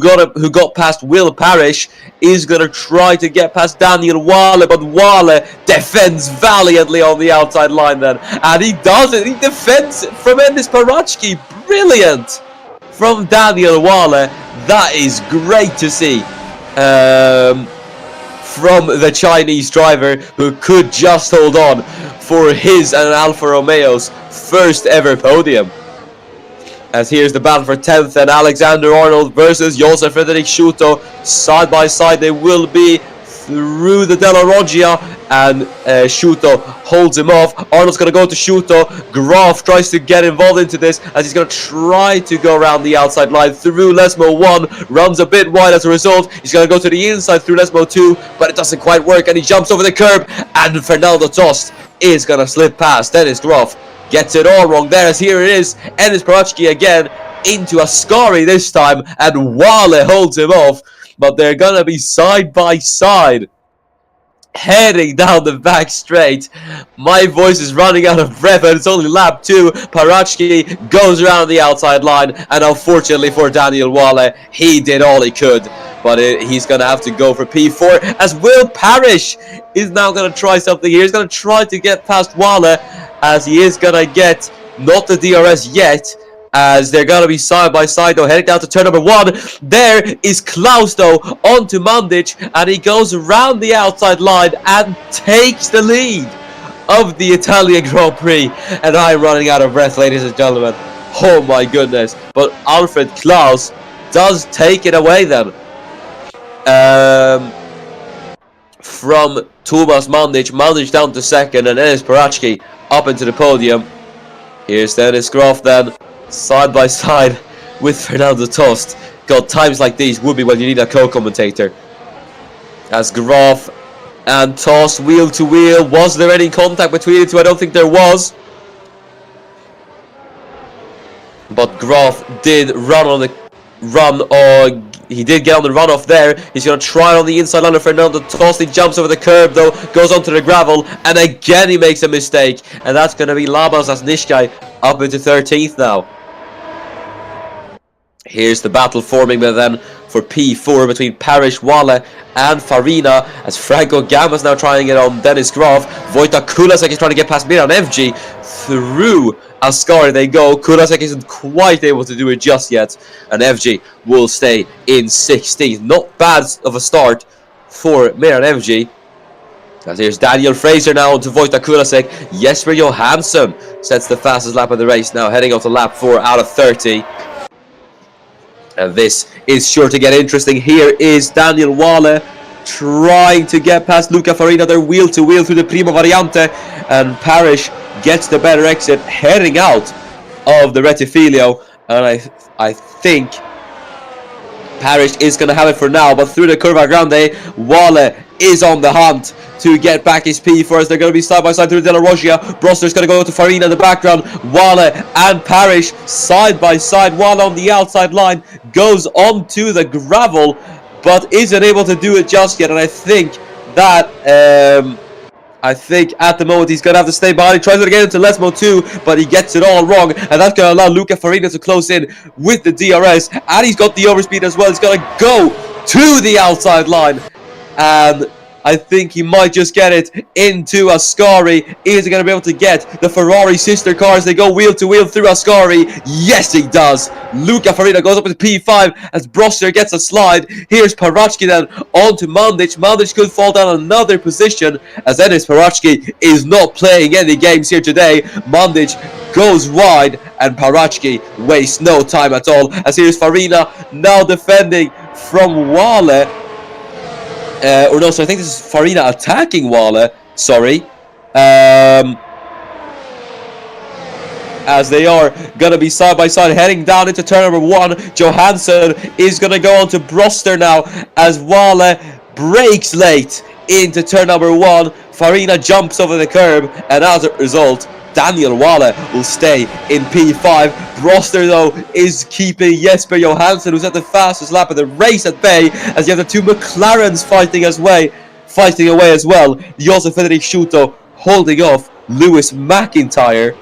got past Will Parrish, is going to try to get past Daniel Wale, but Wale defends valiantly on the outside line then. And he does it. He defends from Enis Parachki. Brilliant from Daniel Wale. That is great to see. From the Chinese driver, who could just hold on for his and Alfa Romeo's first ever podium. As here's the battle for 10th, and Alexander Arnold versus Josef Frederik Schuto. Side by side they will be through the Della Roggia, and Schuto holds him off. Arnold's going to go to Schuto. Graf tries to get involved into this, as he's going to try to go around the outside line through Lesmo 1. Runs a bit wide as a result. He's going to go to the inside through Lesmo 2, but it doesn't quite work, and he jumps over the curb, and Fernando Tost is going to slip past Dennis Graf. Gets it all wrong there, as here it is. Enis Parachki again into Ascari this time, and Wale holds him off. But they're going to be side by side heading down the back straight. My voice is running out of breath, and it's only lap 2. Parachki goes around the outside line, and unfortunately for Daniel Wale, he did all he could. But he's going to have to go for P4, as Will Parrish is now going to try something here. He's going to try to get past Wale, as he is going to get not the DRS yet, as they're going to be side by side though, heading down to turn number 1. There is Klaus though, onto Mandic, and he goes around the outside line and takes the lead of the Italian Grand Prix. And I'm running out of breath, ladies and gentlemen. Oh my goodness. But Alfred Klaus does take it away then. From Thomas Mandic. Mandic down to second, and Enes Parachki up into the podium. Here's Dennis Groff then, side by side with Fernando Tost. God, times like these would be when you need a co-commentator. As Groff and Tost wheel to wheel. Was there any contact between the two? I don't think there was. But Groff did run on the he did get on the runoff there. He's going to try on the inside line of Fernando Tost. He jumps over the curb though, goes onto the gravel, and again he makes a mistake. And that's going to be Labas Asnishkai up into 13th now. Here's the battle forming then for P4 between Parrish, Wale and Farina, as Franco Gama's now trying it on Dennis Groff. Wojtek Kulasek is trying to get past Miran FG. Through Ascari they go. Kulasek isn't quite able to do it just yet, and FG will stay in 16th. Not bad of a start for Miran FG. As here's Daniel Fraser now onto Wojtek Kulasek. Jesper Johansson sets the fastest lap of the race now, heading on to lap 4 out of 30. And this is sure to get interesting. Here is Daniel Wale trying to get past Luca Farina. They're wheel to wheel through the Prima Variante, and Parrish gets the better exit, heading out of the Retifilio. And I think Parrish is going to have it for now, but through the Curva Grande, Wale is on the hunt to get back his P4 as they're going to be side by side through De La Roggia. Brosler's going to go to Farina in the background. Wale and Parrish side by side. Wale on the outside line goes onto the gravel, but isn't able to do it just yet. And I think that at the moment he's going to have to stay behind. He tries it again into Lesmo too, but he gets it all wrong, and that's going to allow Luca Farina to close in with the DRS, and he's got the overspeed as well. He's going to go to the outside line, and I think he might just get it into Ascari. Is he going to be able to get the Ferrari sister cars? They go wheel to wheel through Ascari. Yes, he does. Luca Farina goes up into P5 as Brosser gets a slide. Here's Parachki then onto Mandic. Mandic could fall down another position as Enes Parachki is not playing any games here today. Mandic goes wide, and Parachki wastes no time at all. As here's Farina now defending from Wale. I think this is Farina attacking Wale. Sorry. As they are going to be side by side heading down into turn number 1. Johansson is going to go on to Broster now as Wale breaks late into turn number 1. Farina jumps over the curb, and as a result, Daniel Wale will stay in P5. Broster though is keeping Jesper Johansson, who's at the fastest lap of the race, at bay, as you have the two McLarens fighting away as well. Josef Frederick Schuto holding off Lewis McIntyre.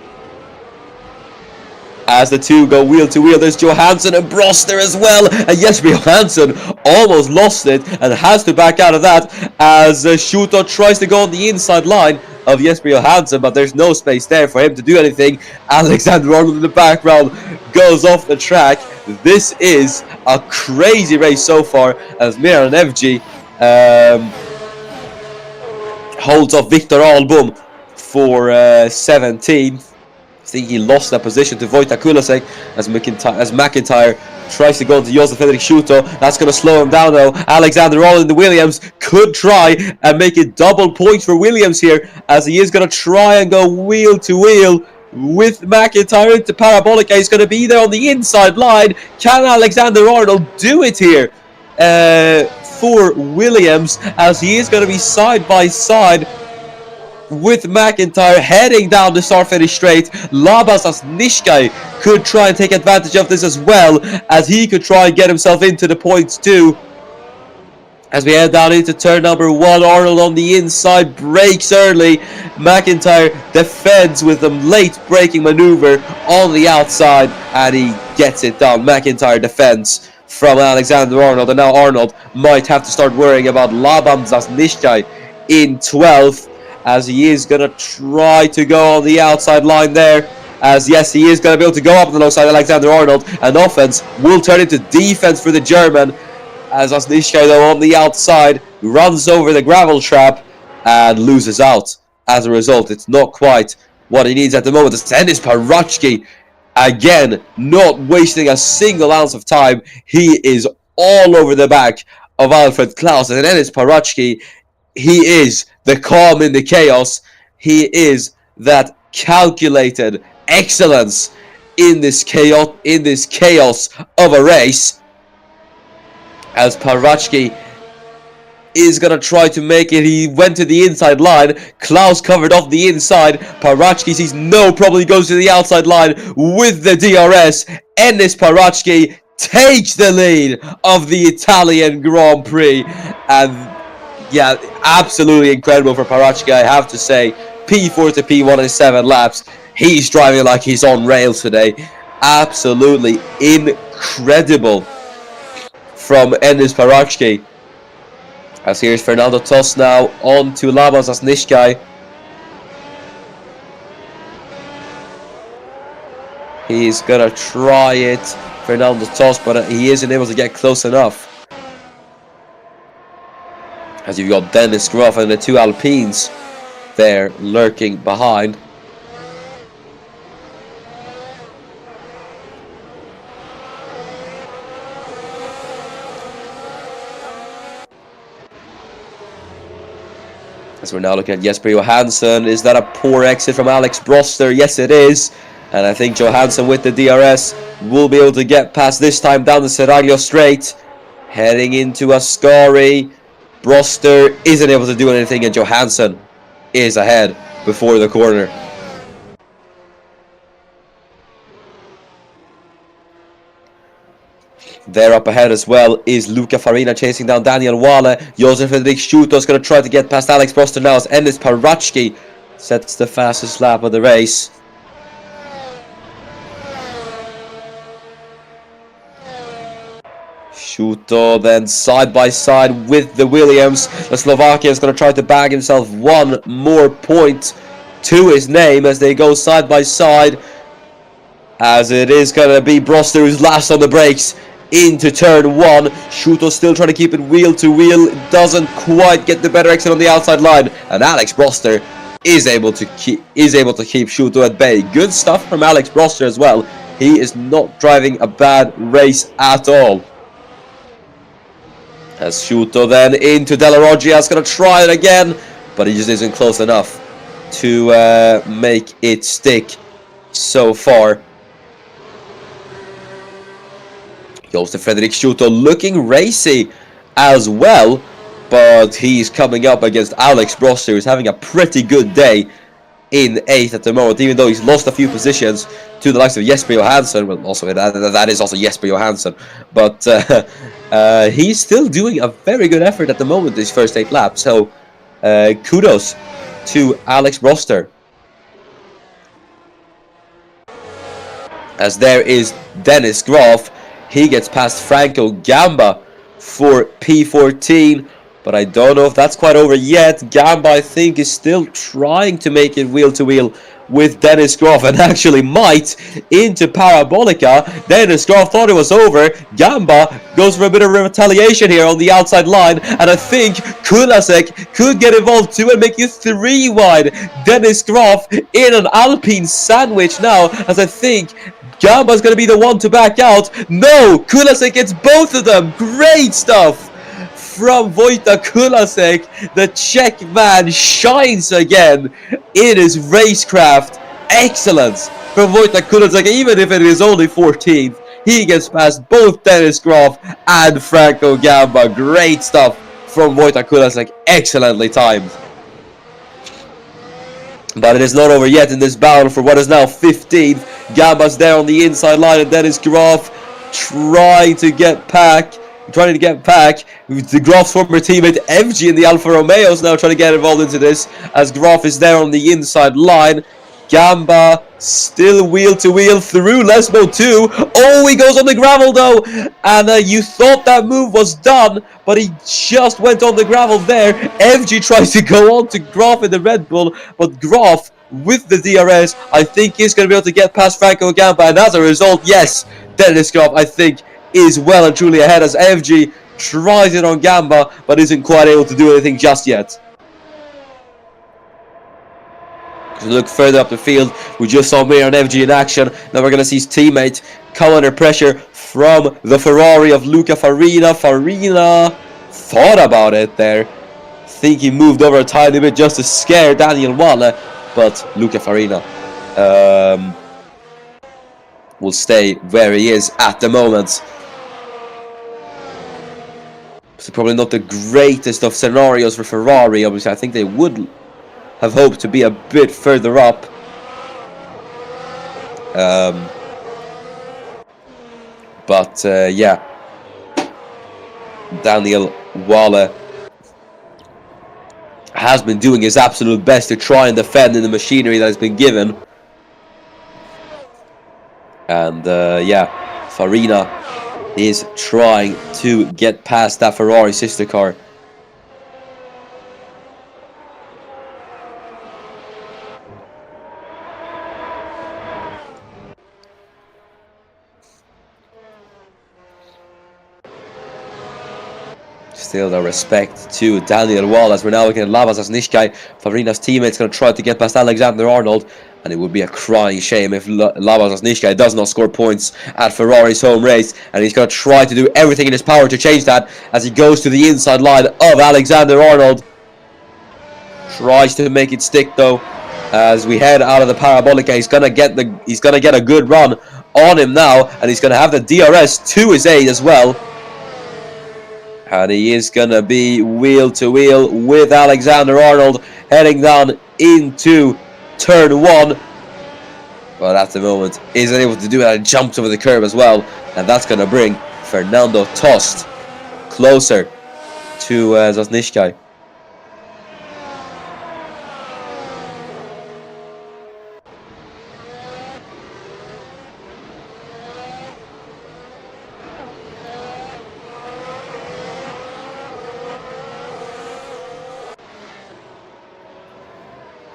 As the two go wheel to wheel, there's Johansson and Broster as well. And Jesper Johansson almost lost it and has to back out of that as Schuto tries to go on the inside line of Jesper Johansson, but there's no space there for him to do anything. Alexander Arnold in the background goes off the track. This is a crazy race so far as Miran FG holds off Victor Album for 17th. I think he lost that position to Wojtek Kulasek as McIntyre tries to go to Josef Frederick Schuto. That's going to slow him down though. Alexander Arnold in the Williams could try and make it double points for Williams here, as he is going to try and go wheel to wheel with McIntyre into Parabolica. He's going to be there on the inside line. Can Alexander Arnold do it here for Williams, as he is going to be side by side with McIntyre heading down the start-finish straight? Labas Asnishkai could try and take advantage of this as well, as he could try and get himself into the points too. As we head down into turn number 1, Arnold on the inside breaks early. McIntyre defends with a late braking maneuver on the outside, and he gets it done. McIntyre defends from Alexander Arnold, and now Arnold might have to start worrying about Laban Zasniszczaj in 12th, as he is going to try to go on the outside line there. As yes, he is going to be able to go up alongside Alexander Arnold, and offense will turn into defense for the German. As Zasniszczaj, though, on the outside, runs over the gravel trap and loses out. As a result, it's not quite what he needs at the moment. Denis Parachki, again, not wasting a single ounce of time. He is all over the back of Alfred Klaus. And Denis Parachki, he is the calm in the chaos. He is that calculated excellence in this chaos of a race. As Parachki is going to try to make it. He went to the inside line. Klaus covered off the inside. Parachki sees no problem. He goes to the outside line with the DRS. Denis Parachki takes the lead of the Italian Grand Prix. And yeah, absolutely incredible for Parachki, I have to say. P4 to P1 in 7 laps. He's driving like he's on rails today. Absolutely incredible from Denis Parachki. As here's Fernando Toss now on to Laban Zasniszczaj. He's gonna try it, Fernando Toss, but he isn't able to get close enough. As you've got Dennis Groff and the 2 Alpines there lurking behind. As we're now looking at Jesper Johansson. Is that a poor exit from Alex Broster? Yes, it is. And I think Johansson with the DRS will be able to get past this time down the Seraglio straight. Heading into Ascari. Broster isn't able to do anything, and Johansson is ahead before the corner. There up ahead as well is Luca Farina chasing down Daniel Wale. Josef Fredrik Schuto is going to try to get past Alex Broster now as Denis Parachki sets the fastest lap of the race. Schuto then side by side with the Williams. The Slovakian is going to try to bag himself one more point to his name as they go side by side. As it is going to be Broster who's last on the brakes into turn 1. Schuto still trying to keep it wheel to wheel. Doesn't quite get the better exit on the outside line. And Alex Broster is able to keep Schuto at bay. Good stuff from Alex Broster as well. He is not driving a bad race at all. As Schuto then into Della Roggia is going to try it again, but he just isn't close enough to make it stick so far. Goes to Fredrik Schuto, looking racy as well, but he's coming up against Alex Broster, who's having a pretty good day in 8th at the moment, even though he's lost a few positions to the likes of Jesper Johansson. Well, also that is also Jesper Johansson, but he's still doing a very good effort at the moment these first 8 laps. So kudos to Alex Broster. As there is Dennis Groff. He gets past Franco Gamba for P14, but I don't know if that's quite over yet. Gamba, I think, is still trying to make it wheel to wheel with Dennis Groff, and actually might into Parabolica. Dennis Groff thought it was over. Gamba goes for a bit of retaliation here on the outside line, and I think Kulasek could get involved too and make you 3 wide. Dennis Groff in an Alpine sandwich now, as I think Gamba's going to be the one to back out. No! Kulasek gets both of them! Great stuff from Wojtek Kulasek. The Czech man shines again in his racecraft. Excellence from Wojtek Kulasek, even if it is only 14th. He gets past both Dennis Groff and Franco Gamba. Great stuff from Wojtek Kulasek. Excellently timed. But it is not over yet in this battle for what is now 15th. Gamba's there on the inside line, and Dennis Groff trying to get back trying to get back. The Graf's former teammate MG in the Alfa Romeo is now trying to get involved into this as Graf is there on the inside line. Gamba still wheel to wheel through Lesbo too. Oh, he goes on the gravel though, and you thought that move was done, but he just went on the gravel there. MG tries to go on to Graf in the Red Bull, but Graf with the DRS, I think he's going to be able to get past Franco Gamba, and as a result, yes, Dennis Graf, I think, is well and truly ahead as MG tries it on Gamba, but isn't quite able to do anything just yet. If you look further up the field, we just saw Mir and MG in action. Now we're going to see his teammate come under pressure from the Ferrari of Luca Farina. Farina thought about it there. I think he moved over a tiny bit just to scare Daniel Wale, but Luca Farina will stay where he is at the moment. So probably not the greatest of scenarios for Ferrari. Obviously, I think they would have hoped to be a bit further up. Yeah, Daniel Wale has been doing his absolute best to try and defend in the machinery that has been given. And yeah, Farina is trying to get past that Ferrari sister car. Still no respect to Daniel Wall as we're now looking at Lavas as Nishkai. Farina's teammate's going to try to get past Alexander Arnold, and it would be a crying shame if Lavas as Nishkai does not score points at Ferrari's home race, and he's going to try to do everything in his power to change that as he goes to the inside line of Alexander Arnold. Tries to make it stick though as we head out of the Parabolica. He's going to get a good run on him now, and he's going to have the DRS to his aid as well. And he is going to be wheel to wheel with Alexander Arnold heading down into turn 1. But at the moment, isn't able to do it and jumps over the curb as well. And that's going to bring Fernando Tost closer to Zasnishkai.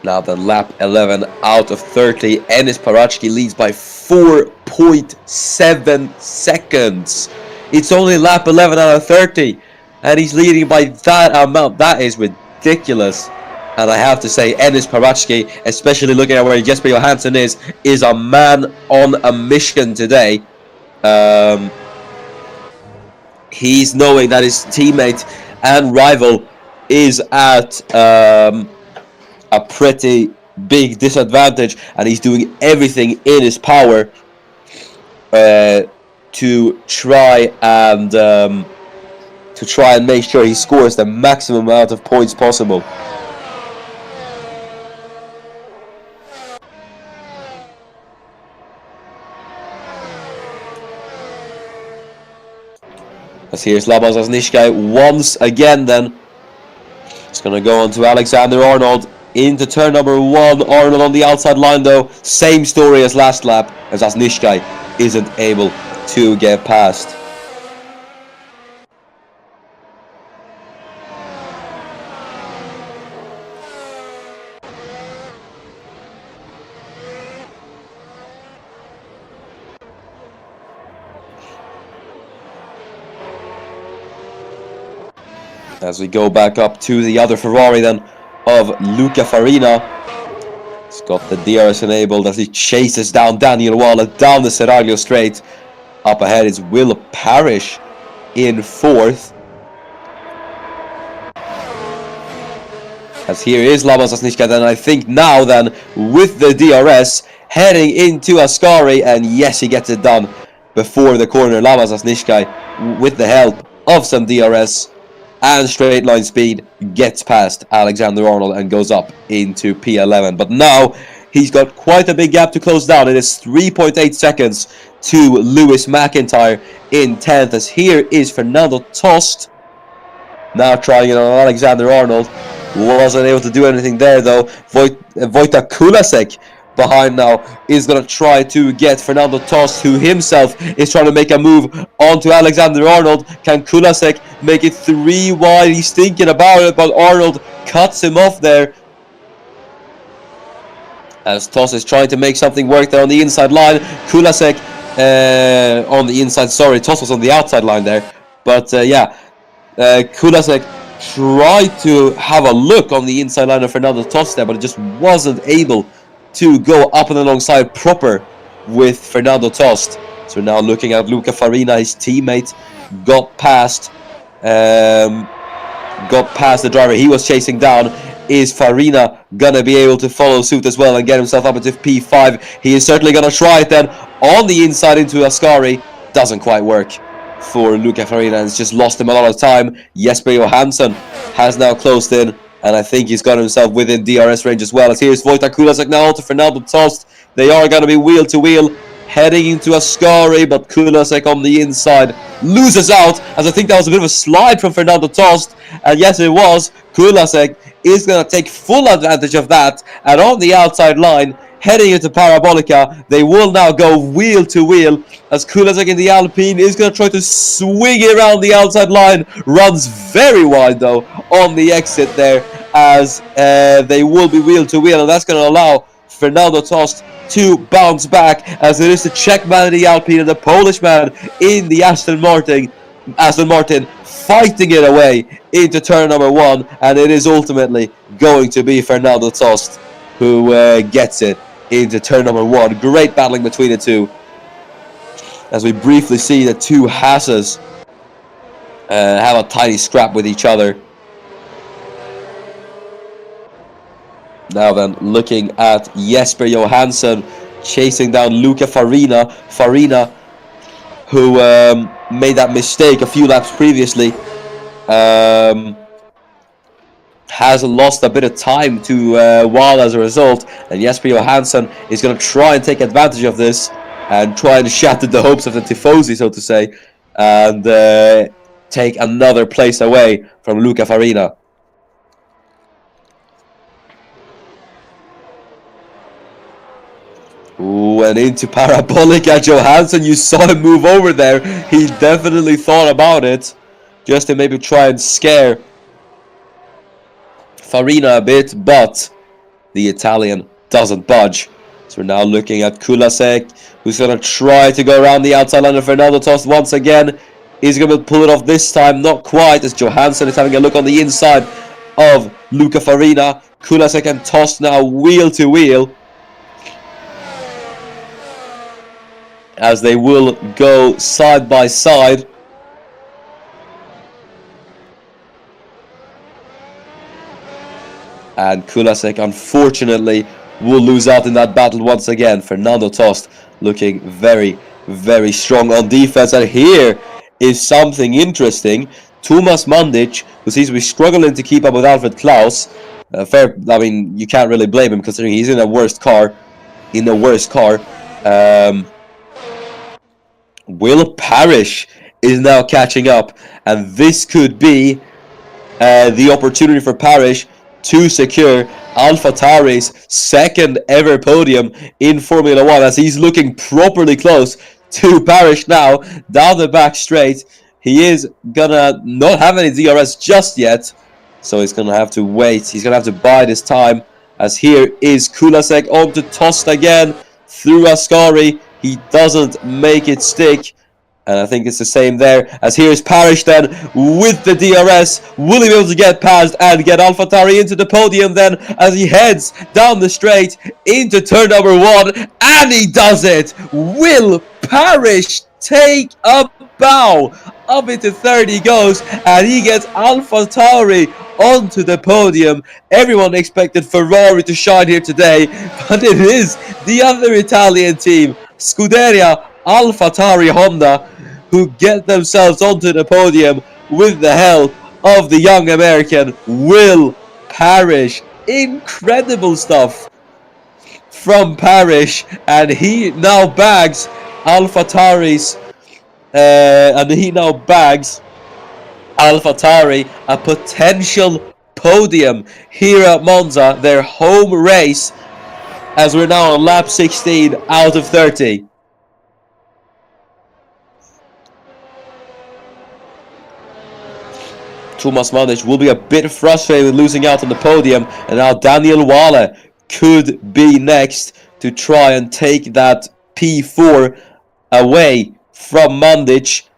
Now then, lap 11 out of 30. Enis Parachki leads by 4.7 seconds. It's only lap 11 out of 30. And he's leading by that amount. That is ridiculous. And I have to say, Enis Parachki, especially looking at where Jesper Johansson is a man on a mission today. He's knowing that his teammate and rival is at a pretty big disadvantage, and he's doing everything in his power to try and make sure he scores the maximum amount of points possible. As here's Labas Zasnishkai once again then. It's going to go on to Alexander Arnold into turn number 1. Arnold on the outside line though. Same story as last lap, as Zasnishkai isn't able to get past. As we go back up to the other Ferrari then of Luca Farina. He's got the DRS enabled as he chases down Daniel Wall down the Seraglio straight. Up ahead is Will Parrish in 4th. As here is Labas Zasnishka then, I think now then with the DRS heading into Ascari, and yes, he gets it done before the corner. Labas Zasnishka with the help of some DRS and straight line speed gets past Alexander Arnold and goes up into P11. But now He's got quite a big gap to close down. It is 3.8 seconds to Lewis McIntyre in 10th, as here is Fernando Tost. Now trying it on Alexander Arnold. Wasn't able to do anything there though. Wojtek Kulasek behind now is going to try to get Fernando Tost, who himself is trying to make a move onto Alexander Arnold. Can Kulasek make it 3 wide? He's thinking about it, but Arnold cuts him off there. As Tost is trying to make something work there on the inside line. Kulasek on the inside, sorry, Tost was on the outside line there. But Kulasek tried to have a look on the inside line of Fernando Tost there, but it just wasn't able to go up and alongside proper with Fernando Tost. So now looking at Luca Farina, his teammate got past the driver he was chasing down. Is Farina gonna be able to follow suit as well and get himself up into P5? He is certainly gonna try it then on the inside into Ascari. Doesn't quite work for Luca Farina, and it's just lost him a lot of time. Jesper Johansson has now closed in, and I think he's got himself within DRS range as well. As here's Wojtek Kulasek now to Fernando Tost. They are going to be wheel to wheel heading into Ascari, but Kulasek on the inside loses out, as I think that was a bit of a slide from Fernando Tost, and yes it was. Kulasek is going to take full advantage of that, and on the outside line heading into Parabolica, they will now go wheel to wheel, as Kulasek in the Alpine is going to try to swing it around the outside line. Runs very wide though on the exit there, as they will be wheel to wheel, and that's going to allow Fernando Tost to bounce back, as it is the Czech man in the Alpine and the Polish man in the Aston Martin fighting it away into turn number 1, and it is ultimately going to be Fernando Tost who gets it into turn number 1. Great battling between the two, as we briefly see the two Hasses have a tiny scrap with each other. Now then, looking at Jesper Johansson chasing down Luca Farina. Farina, who made that mistake a few laps previously, has lost a bit of time to Wall as a result, and Jesper Johansson is going to try and take advantage of this and try and shatter the hopes of the Tifosi, so to say, and take another place away from Luca Farina. Ooh, and into Parabolica Johansson. You saw him move over there. He definitely thought about it, just to maybe try and scare Farina a bit, but the Italian doesn't budge. So we're now looking at Kulasek, who's going to try to go around the outside line of Fernando Tost once again. He's going to pull it off this time, not quite, as Johansson is having a look on the inside of Luca Farina. Kulasek and Tost now wheel to wheel, as they will go side by side. And Kulasek, unfortunately, will lose out in that battle once again. Fernando Tost looking very, very strong on defense. And here is something interesting. Thomas Mandic, who seems to be struggling to keep up with Alfred Klaus. I mean, you can't really blame him, considering he's in a worse car. Will Parrish is now catching up, and this could be the opportunity for Parrish to secure AlphaTauri's second ever podium in Formula 1, as he's looking properly close to Parrish now down the back straight. He is gonna not have any DRS just yet, so he's gonna have to wait. He's gonna have to bide his time, as here is Kulasek on to Tost again through Ascari. He doesn't make it stick, and I think it's the same there, as here's Parrish then with the DRS. Will he be able to get past and get AlphaTauri into the podium then, as he heads down the straight into turn number 1, and he does it! Will Parrish take a bow? Up into third he goes, and he gets AlphaTauri onto the podium. Everyone expected Ferrari to shine here today, but it is the other Italian team, Scuderia AlphaTauri Honda, who get themselves onto the podium with the help of the young American Will Parrish. Incredible stuff from Parish, and he now bags AlphaTauri's AlphaTauri a potential podium here at Monza, their home race, as we're now on lap 16 out of 30. Thomas Mandic will be a bit frustrated with losing out on the podium, and now Daniel Wale could be next to try and take that P4 away from Mandic,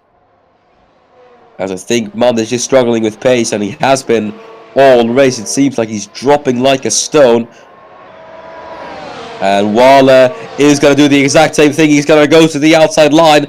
as I think Mandic is struggling with pace, and he has been all race. It seems like he's dropping like a stone. And Wale is going to do the exact same thing. He's going to go to the outside line,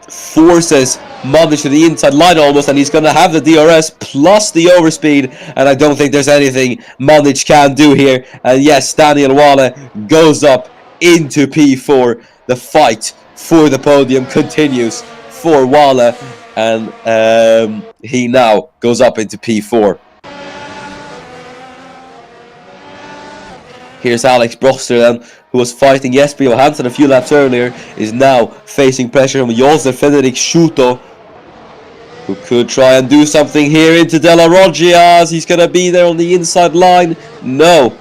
forces Mandic to the inside line almost, and he's going to have the DRS plus the overspeed, and I don't think there's anything Mandic can do here. And yes, Daniel Wale goes up into P4. The fight for the podium continues for Wale, and he now goes up into P4. Here's Alex Broster then, who was fighting Jesper Johansson a few laps earlier, is now facing pressure from Josef Fredrik Schuto, who could try and do something here into Della Roggia, as he's going to be there on the inside line. No,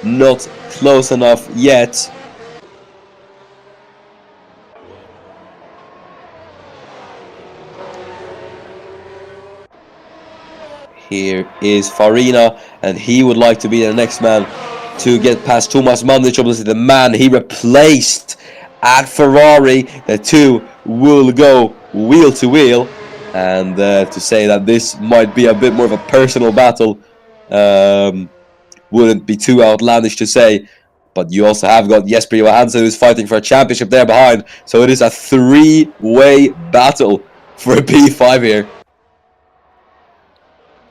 not close enough yet. Here is Farina, and he would like to be the next man to get past Thomas Mandic, obviously the man he replaced at Ferrari. The two will go wheel to wheel, and to say that this might be a bit more of a personal battle wouldn't be too outlandish to say. But you also have got Jesper Johansson, who's fighting for a championship there behind, so it is a three-way battle for a P5 here.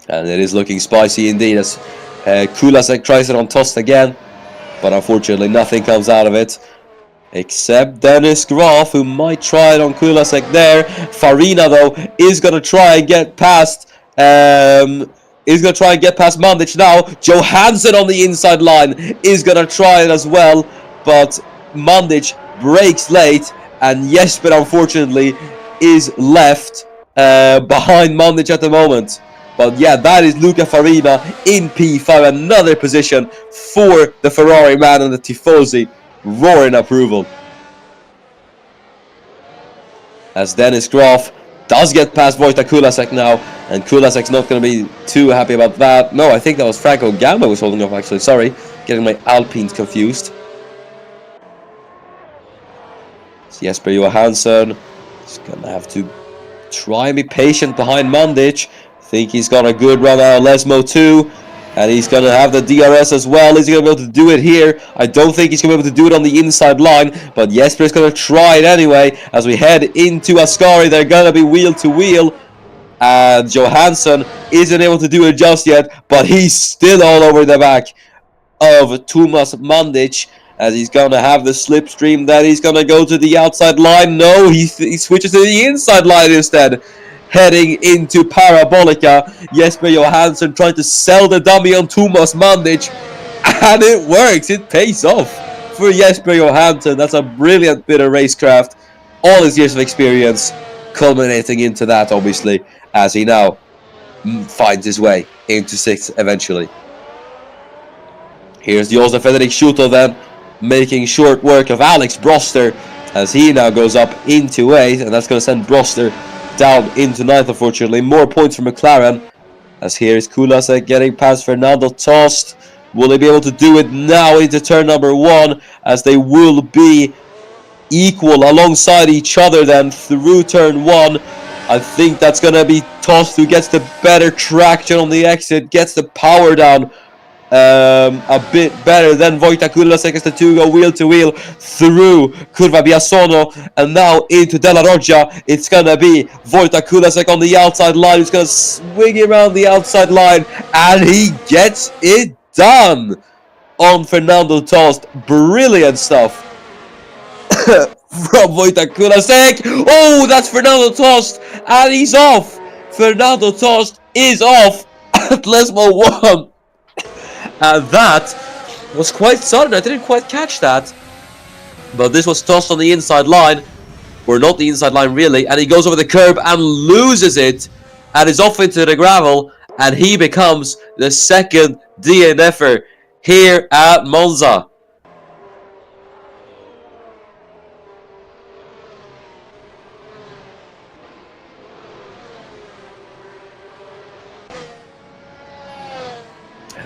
And it is looking spicy indeed, as Kulasek tries it on Tost again, but unfortunately nothing comes out of it, except Dennis Graf, who might try it on Kulasek there. Farina, though, is going to try and get past Mandic now. Johansson on the inside line is going to try it as well, but Mandic breaks late, and Jesper, unfortunately, is left behind Mandic at the moment. But yeah, that is Luca Farina in P5, another position for the Ferrari man, and the Tifosi roaring approval. As Dennis Graf does get past Wojtek Kulasek now, and Kulasek's not going to be too happy about that. No, I think that was Franco Gamba was holding off, actually. Sorry, getting my Alpines confused. It's Jesper Johansson. He's going to have to try and be patient behind Mandic. I think he's got a good run out of Lesmo too, and he's going to have the DRS as well. Is he going to be able to do it here? I don't think he's going to be able to do it on the inside line, but Jesper is going to try it anyway. As we head into Ascari, they're going to be wheel to wheel, and Johansson isn't able to do it just yet, but he's still all over the back of Thomas Mandic, as he's going to have the slipstream. Then he's going to go to the outside line. No, he switches to the inside line instead, heading into Parabolica. Jesper Johansson trying to sell the dummy on Thomas Mandic, and it works. It pays off for Jesper Johansson. That's a brilliant bit of racecraft. All his years of experience culminating into that, obviously, as he now finds his way into 6th eventually. Here's Josef Fredrik Schuto then, making short work of Alex Broster, as he now goes up into 8th, and that's going to send Broster down into 9th, unfortunately. More points for McLaren, as here is Kulasek getting past Fernando Tost. Will they be able to do it now into turn number 1, as they will be equal alongside each other then through turn 1. I think that's going to be Tost who gets the better traction on the exit, gets the power down a bit better than Wojtek Kulasek, as the two go wheel to wheel through Curva Biasono, and now into Della Roggia. It's going to be Wojtek Kulasek on the outside line, who's going to swing around the outside line, and he gets it done on Fernando Tost. Brilliant stuff from Wojtek Kulasek. Oh, that's Fernando Tost, and he's off. Fernando Tost is off at Lesmo 1. And that was quite sudden. I didn't quite catch that. But this was tossed on the inside line. Or not the inside line, really. And he goes over the curb and loses it. And is off into the gravel. And he becomes the second DNFer here at Monza.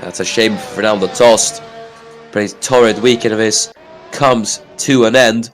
That's a shame for Fernando Tost. But his torrid weekend of his comes to an end.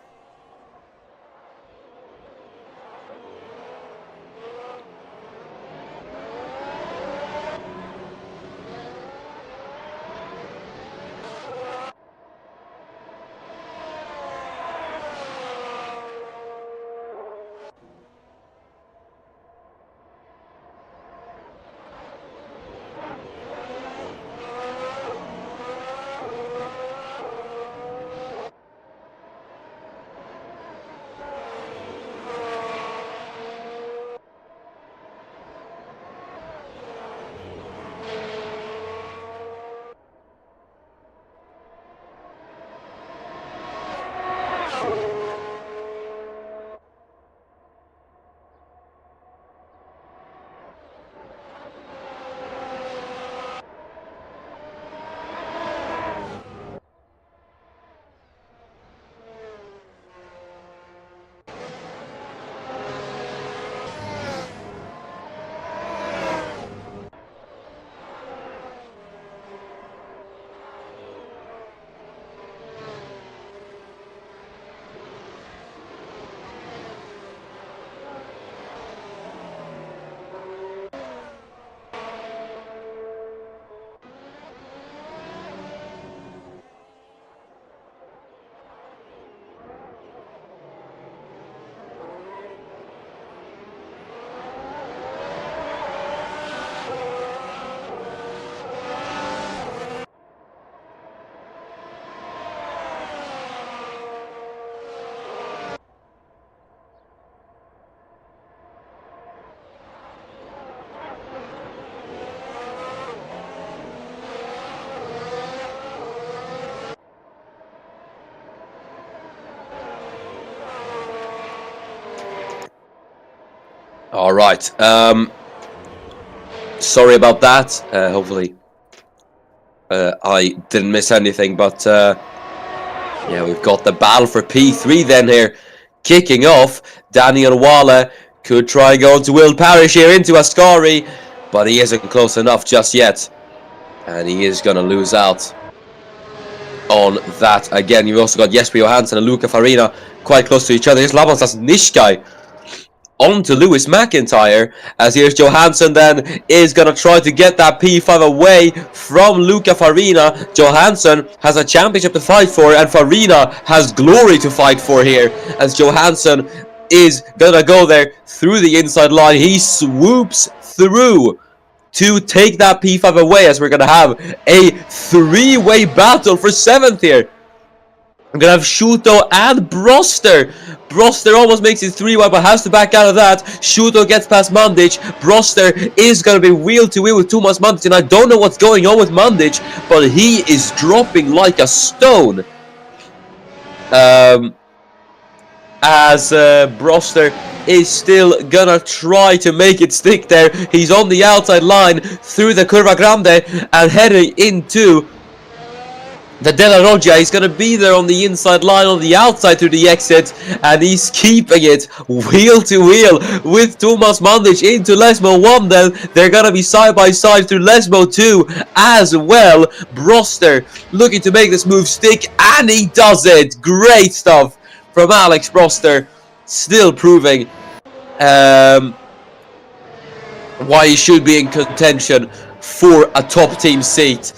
All right. Sorry about that. Hopefully, I didn't miss anything. But yeah, we've got the battle for P3 then here, kicking off. Daniel Wale could try going to Will Parrish here into Ascari, but he isn't close enough just yet, and he is going to lose out on that again. You've also got Jesper Johansson and Luca Farina quite close to each other. Here's Labonsas Nishkai onto Lewis McIntyre, as here's Johansson then is going to try to get that P5 away from Luca Farina. Johansson has a championship to fight for, and Farina has glory to fight for here, as Johansson is going to go there through the inside line. He swoops through to take that P5 away, as we're going to have a three-way battle for 7th here. I'm going to have Shuto and Broster. Broster almost makes it 3-wide, but has to back out of that. Shuto gets past Mandic. Broster is going to be wheel to wheel with Thomas Mandic, and I don't know what's going on with Mandic, but he is dropping like a stone. As Broster is still gonna try to make it stick there. He's on the outside line through the Curva Grande and heading into the Della Roggia. He's going to be there on the inside line, on the outside through the exit, and he's keeping it wheel to wheel with Thomas Mandic into Lesmo 1. Then they're going to be side by side through Lesmo 2 as well. Broster looking to make this move stick, and he does it. Great stuff from Alex Broster, still proving why he should be in contention for a top team seat.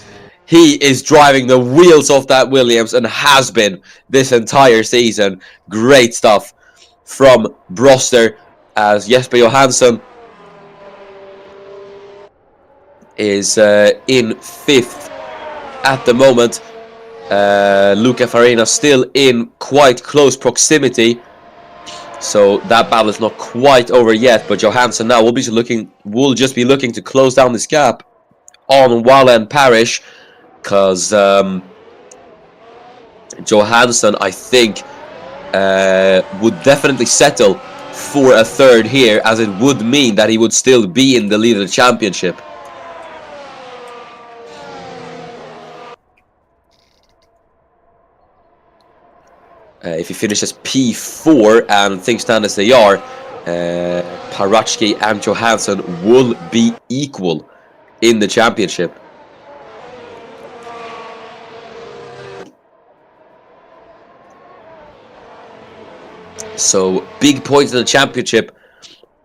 He is driving the wheels off that Williams and has been this entire season. Great stuff from Broster, as Jesper Johansson is in 5th at the moment. Luca Farina still in quite close proximity, so that battle is not quite over yet. But Johansson now will just be looking to close down this gap on Wale and Parrish, because Johansson, I think, would definitely settle for a third here, as it would mean that he would still be in the lead of the championship. If he finishes P4 and things stand as they are, Parachki and Johansson will be equal in the championship. So big points in the championship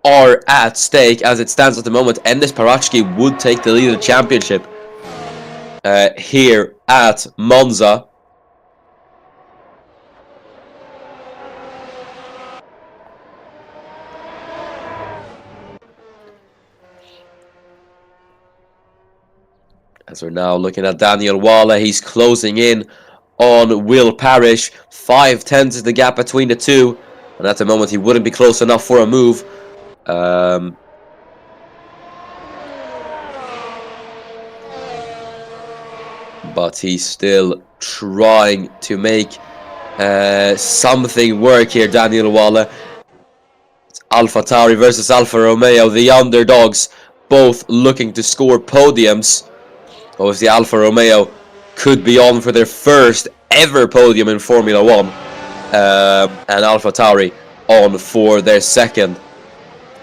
are at stake as it stands at the moment. Enes Parachki would take the lead of the championship here at Monza. As we're now looking at Daniel Wala, he's closing in on Will Parrish. 5/10 is the gap between the two, and at the moment he wouldn't be close enough for a move. But he's still trying to make something work here, Daniel Wala. It's AlphaTauri versus Alfa Romeo, the underdogs, both looking to score podiums. Obviously, Alfa Romeo could be on for their first ever podium in Formula 1. And AlphaTauri on for their second.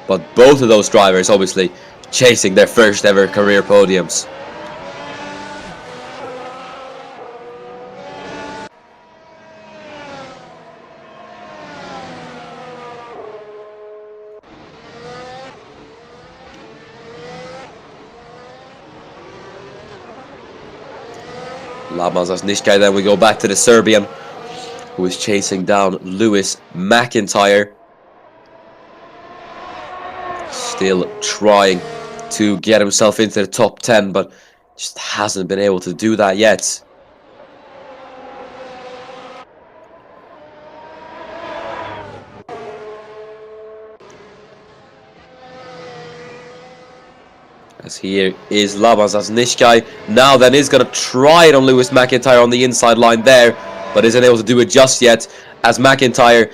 But both of those drivers, obviously, chasing their first ever career podiums. Lamazas Nishkai, then we go back to the Serbian, who is chasing down Lewis McIntyre. Still trying to get himself into the top 10, but just hasn't been able to do that yet. As here is Lamazas Nishkai. Now then is going to try it on Lewis McIntyre on the inside line there, but isn't able to do it just yet, as McIntyre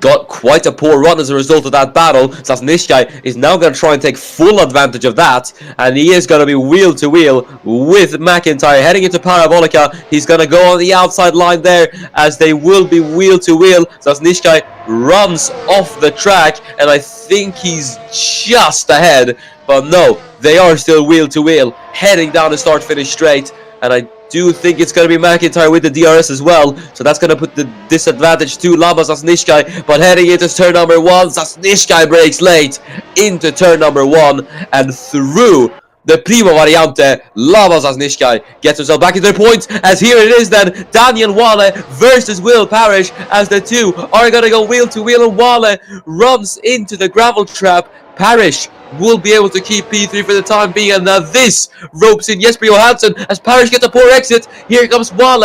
got quite a poor run as a result of that battle. Nishkai is now going to try and take full advantage of that, and he is going to be wheel to wheel with McIntyre heading into Parabolica. He's going to go on the outside line there, as they will be wheel to wheel. Nishkai runs off the track, and I think he's just ahead, but no, they are still wheel to wheel heading down the start finish straight, and I do think it's going to be McIntyre with the DRS as well, so that's going to put the disadvantage to Lamazas Nishkai. But heading into turn number 1, Nishkai breaks late into turn number 1, and through the Prima Variante, Lamazas Nishkai gets himself back into the points, as here it is then, Daniel Wale versus Will Parrish, as the two are going to go wheel to wheel, and Wale runs into the gravel trap. Parrish will be able to keep P3 for the time being, and now this ropes in Jesper Johansson as Parrish gets a poor exit. Here comes Wale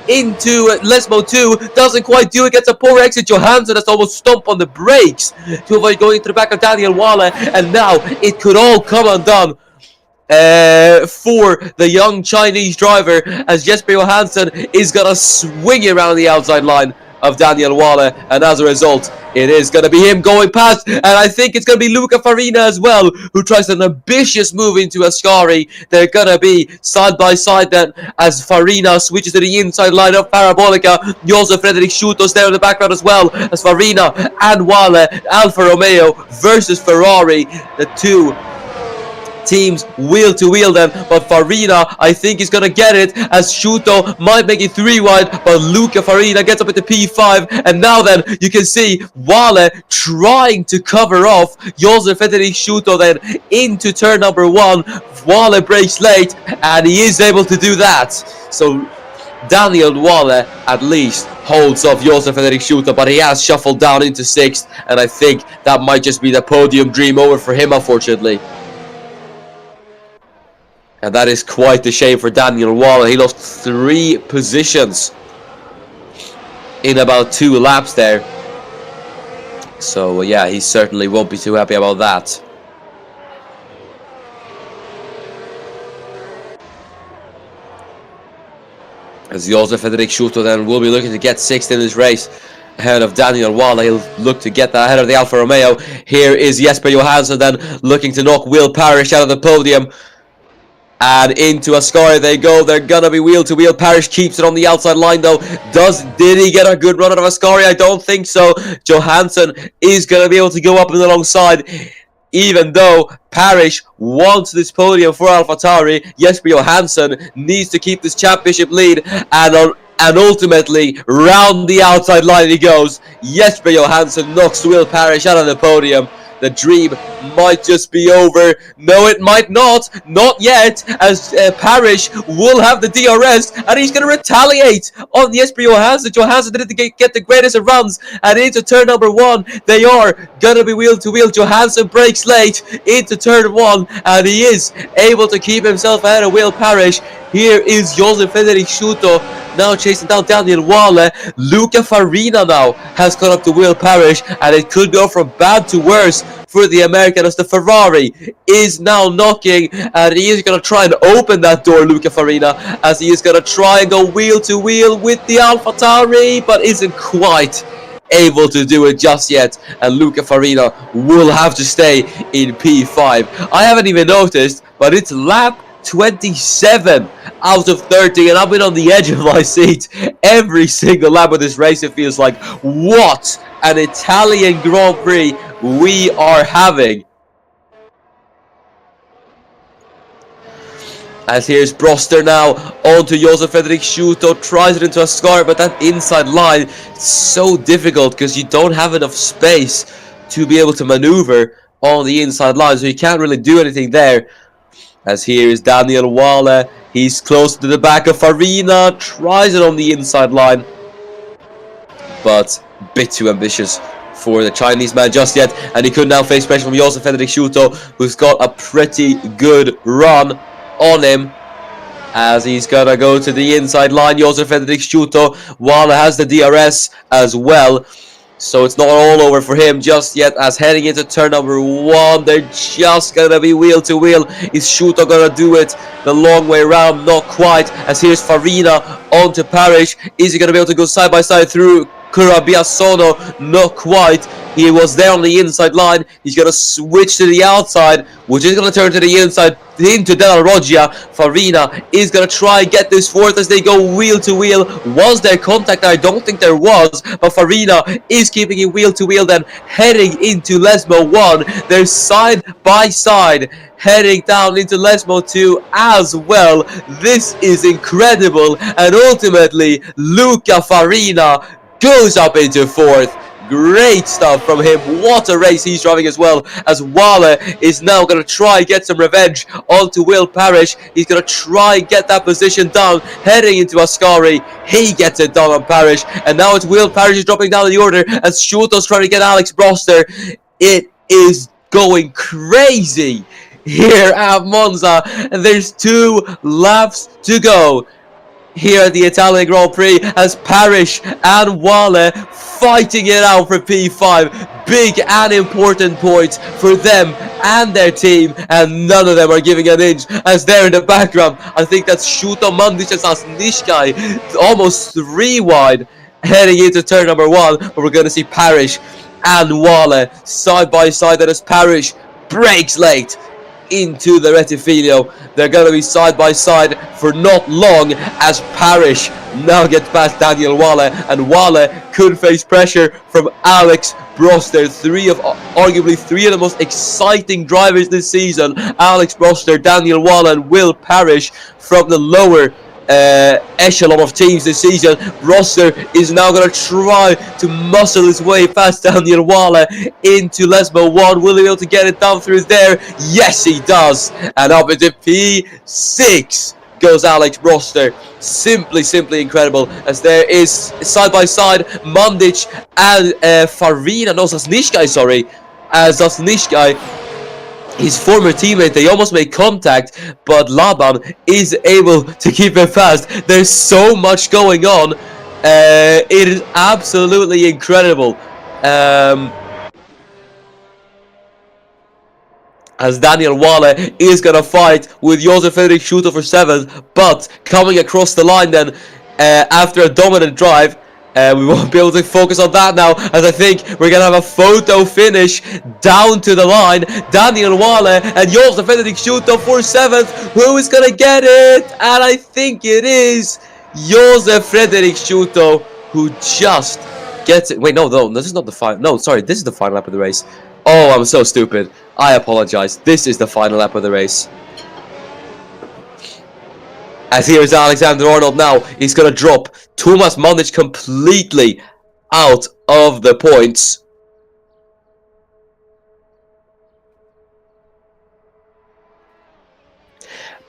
into Lesmo 2, doesn't quite do it, gets a poor exit. Johansson has to almost stomp on the brakes to avoid going into the back of Daniel Wale, and now it could all come undone for the young Chinese driver, as Jesper Johansson is gonna swing around the outside line of Daniel Wale, and as a result it is going to be him going past, and I think it's going to be Luca Farina as well, who tries an ambitious move into Ascari. They're going to be side by side then, as Farina switches to the inside line of Parabolica. Josef Frederick Schutos there in the background as well, as Farina and Wale, Alfa Romeo versus Ferrari, the two teams wheel to wheel then, but Farina I think is gonna get it, as Shuto might make it 3 wide, but Luca Farina gets up into P5, and now then you can see Wale trying to cover off Josef Federic Shuto then into turn number 1. Wale breaks late, and he is able to do that, so Daniel Wale at least holds off Josef Federic Schuto, but he has shuffled down into 6th, and I think that might just be the podium dream over for him, unfortunately. And that is quite a shame for Daniel Wale. He lost 3 positions in about 2 laps there. So yeah, he certainly won't be too happy about that. As Josef Frederick Schutter then will be looking to get 6th in this race ahead of Daniel Walla. He'll look to get that ahead of the Alfa Romeo. Here is Jesper Johansson then looking to knock Will Parrish out of the podium. And into Ascari they go. They're gonna be wheel to wheel. Parrish keeps it on the outside line though. Did he get a good run out of Ascari? I don't think so. Johansson is gonna be able to go up and alongside. Even though Parrish wants this podium for AlphaTauri, Jesper Johansson needs to keep this championship lead, and ultimately round the outside line he goes. Jesper Johansson knocks Will Parrish out of the podium. The dream might just be over. No, it might not. Not yet, as Parrish will have the DRS, and he's going to retaliate on Jesper Johansson. Johansson didn't get the greatest of runs, and into turn number 1, they are going to be wheel to wheel. Johansson breaks late into turn 1, and he is able to keep himself ahead of Will Parrish. Here is Josef Frederick Schutter now chasing down Daniel Walla. Luca Farina now has caught up to Will Parrish, and it could go from bad to worse for the American as the Ferrari is now knocking, and he is going to try and open that door, Luca Farina, as he is going to try and go wheel to wheel with the AlphaTauri, but isn't quite able to do it just yet, and Luca Farina will have to stay in P5. I haven't even noticed, but it's lap 27 out of 30, and I've been on the edge of my seat every single lap of this race. It feels like, what an Italian Grand Prix we are having. As here's Broster now onto Josef Frederick Schutter, tries it into a scar, but that inside line is so difficult because you don't have enough space to be able to maneuver on the inside line, so you can't really do anything there. As here is Daniel Walla, he's close to the back of Farina, tries it on the inside line, but a bit too ambitious for the Chinese man just yet, and he could now face pressure from Josef Frederick Schutter, who's got a pretty good run on him, as he's gonna go to the inside line. Josef Frederick Schutter, Walla has the DRS as well, so it's not all over for him just yet, as heading into turn number 1, they're just gonna be wheel to wheel. Is Schutter gonna do it the long way around? Not quite, as here's Farina onto Parrish. Is he gonna be able to go side by side through Curabiasono? Not quite. He was there on the inside line. He's going to switch to the outside, which is going to turn to the inside into Della Roggia. Farina is going to try and get this fourth as they go wheel to wheel. Was there contact? I don't think there was, but Farina is keeping it wheel to wheel, then heading into Lesmo 1. They're side by side, heading down into Lesmo 2 as well. This is incredible, and ultimately Luca Farina goes up into 4th. Great stuff from him. What a race he's driving as well, as Walla is now going to try and get some revenge onto Will Parrish. He's going to try and get that position down, heading into Ascari. He gets it done on Parrish, and now it's Will Parrish dropping down the order as Schutter's trying to get Alex Broster. It is going crazy here at Monza, and there's 2 laps to go here at the Italian Grand Prix, as Parrish and Walla fighting it out for P5. Big and important points for them and their team, and none of them are giving an inch, as they're in the background. I think that's Schutter, Mandic and Sasnishkai, almost 3 wide heading into turn number 1, but we're going to see Parrish and Walla side by side, and as Parrish breaks late into the Rettifilo, they're going to be side by side for not long, as Parrish now gets past Daniel Walla, and Walla could face pressure from Alex Broster. Arguably three of the most exciting drivers this season. Alex Broster, Daniel Walla and Will Parrish from the lower echelon of teams this season. Broster is now going to try to muscle his way past Daniel Walla into Lesmo 1. Will he be able to get it down through there? Yes, he does. And up into P6 goes Alex Broster. Simply incredible, as there is side by side Mandic and Farina, no, Sasnishkai, sorry, as Sasnishkai, his former teammate, they almost made contact, but Laban is able to keep it fast. There's so much going on. It is absolutely incredible. As Daniel Walla is going to fight with Josef Frederick Schutter for 7th, but coming across the line then after a dominant drive. We won't be able to focus on that now, as I think we're gonna have a photo finish down to the line. Daniel Wale and Josef Fredrik Schuto for 7th. Who is gonna get it? And I think it is Josef Fredrik Schuto who just gets it. Wait, no, this is not the final. No, sorry, this is the final lap of the race. Oh, I'm so stupid. I apologize. This is the final lap of the race. As here's Alexander Arnold now. He's going to drop Thomas Mandic completely out of the points.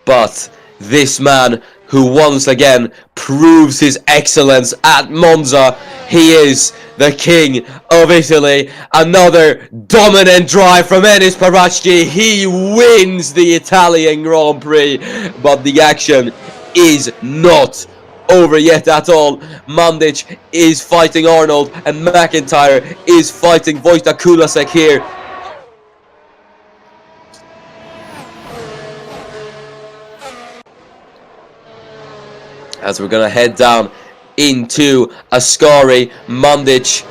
But this man who once again proves his excellence at Monza, he is the king of Italy. Another dominant drive from Enis Parachki. He wins the Italian Grand Prix, but the action is not over yet at all. Mandic is fighting Arnold, and McIntyre is fighting Wojtek Kulasek here. As we're gonna head down into Ascari, Mandic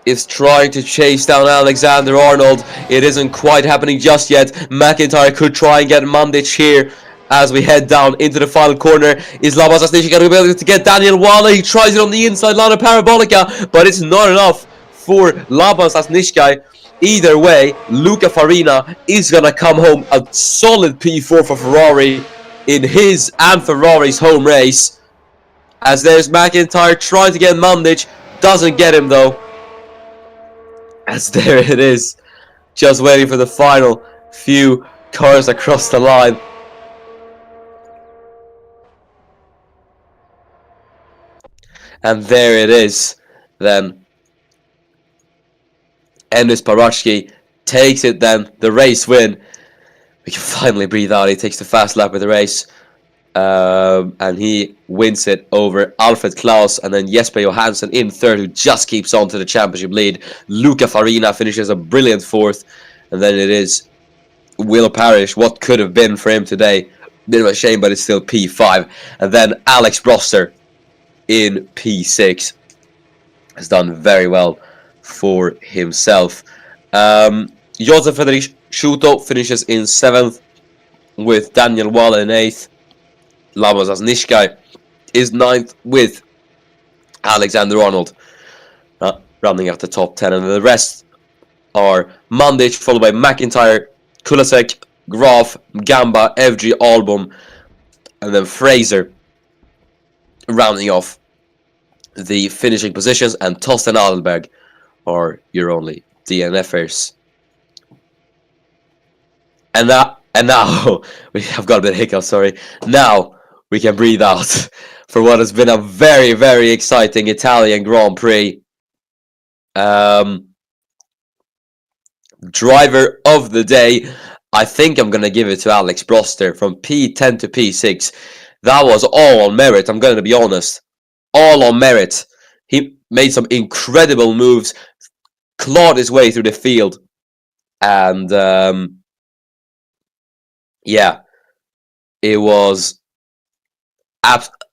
is trying to chase down Alexander Arnold. It isn't quite happening just yet. McIntyre could try and get Mandic here. As we head down into the final corner, is Labas Asnici going to be able to get Daniel Wale? He tries it on the inside line of Parabolica, but it's not enough for Labas Asnici. Either way, Luca Farina is going to come home a solid P4 for Ferrari in his and Ferrari's home race. As there's McIntyre trying to get Mandic, doesn't get him though. As there it is, just waiting for the final few cars across the line. And there it is, then. Enis Parachki takes it then, the race win. We can finally breathe out. He takes the fast lap of the race. And he wins it over Alfred Klaus. And then Jesper Johansson in third, who just keeps on to the championship lead. Luca Farina finishes a brilliant 4th. And then it is Will Parrish, what could have been for him today. Bit of a shame, but it's still P5. And then Alex Brosser in P6 has done very well for himself. Josef Fredrik Schuto finishes in 7th with Daniel Wale in 8th. Labas Asnici is 9th with Alexander Arnold rounding out the top 10, and the rest are Mandic, followed by McIntyre, Kulasek, Graf, Gamba, FG, Album, and then Fraser rounding off the finishing positions, and Torsten Adelberg are your only DNFers. And now we have got a bit of hiccup, sorry. Now we can breathe out for what has been a very, very exciting Italian Grand Prix. Driver of the day, I think I'm going to give it to Alex Broster from P10 to P6. That was all on merit, I'm going to be honest. All on merit. He made some incredible moves, clawed his way through the field, and yeah, it was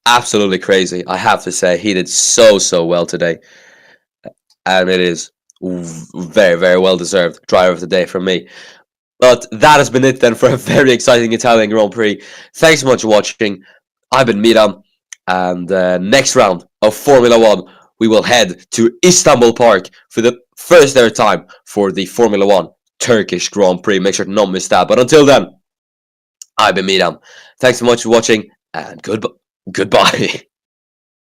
absolutely crazy. I have to say, he did so well today, and it is very, very well deserved driver of the day from me. But that has been it then for a very exciting Italian Grand Prix. Thanks so much for watching. I've been Miran, and next round of Formula 1, we will head to Istanbul Park for the first ever time for the Formula 1 Turkish Grand Prix. Make sure to not miss that. But until then, I've been Miran. Thanks so much for watching, and goodbye.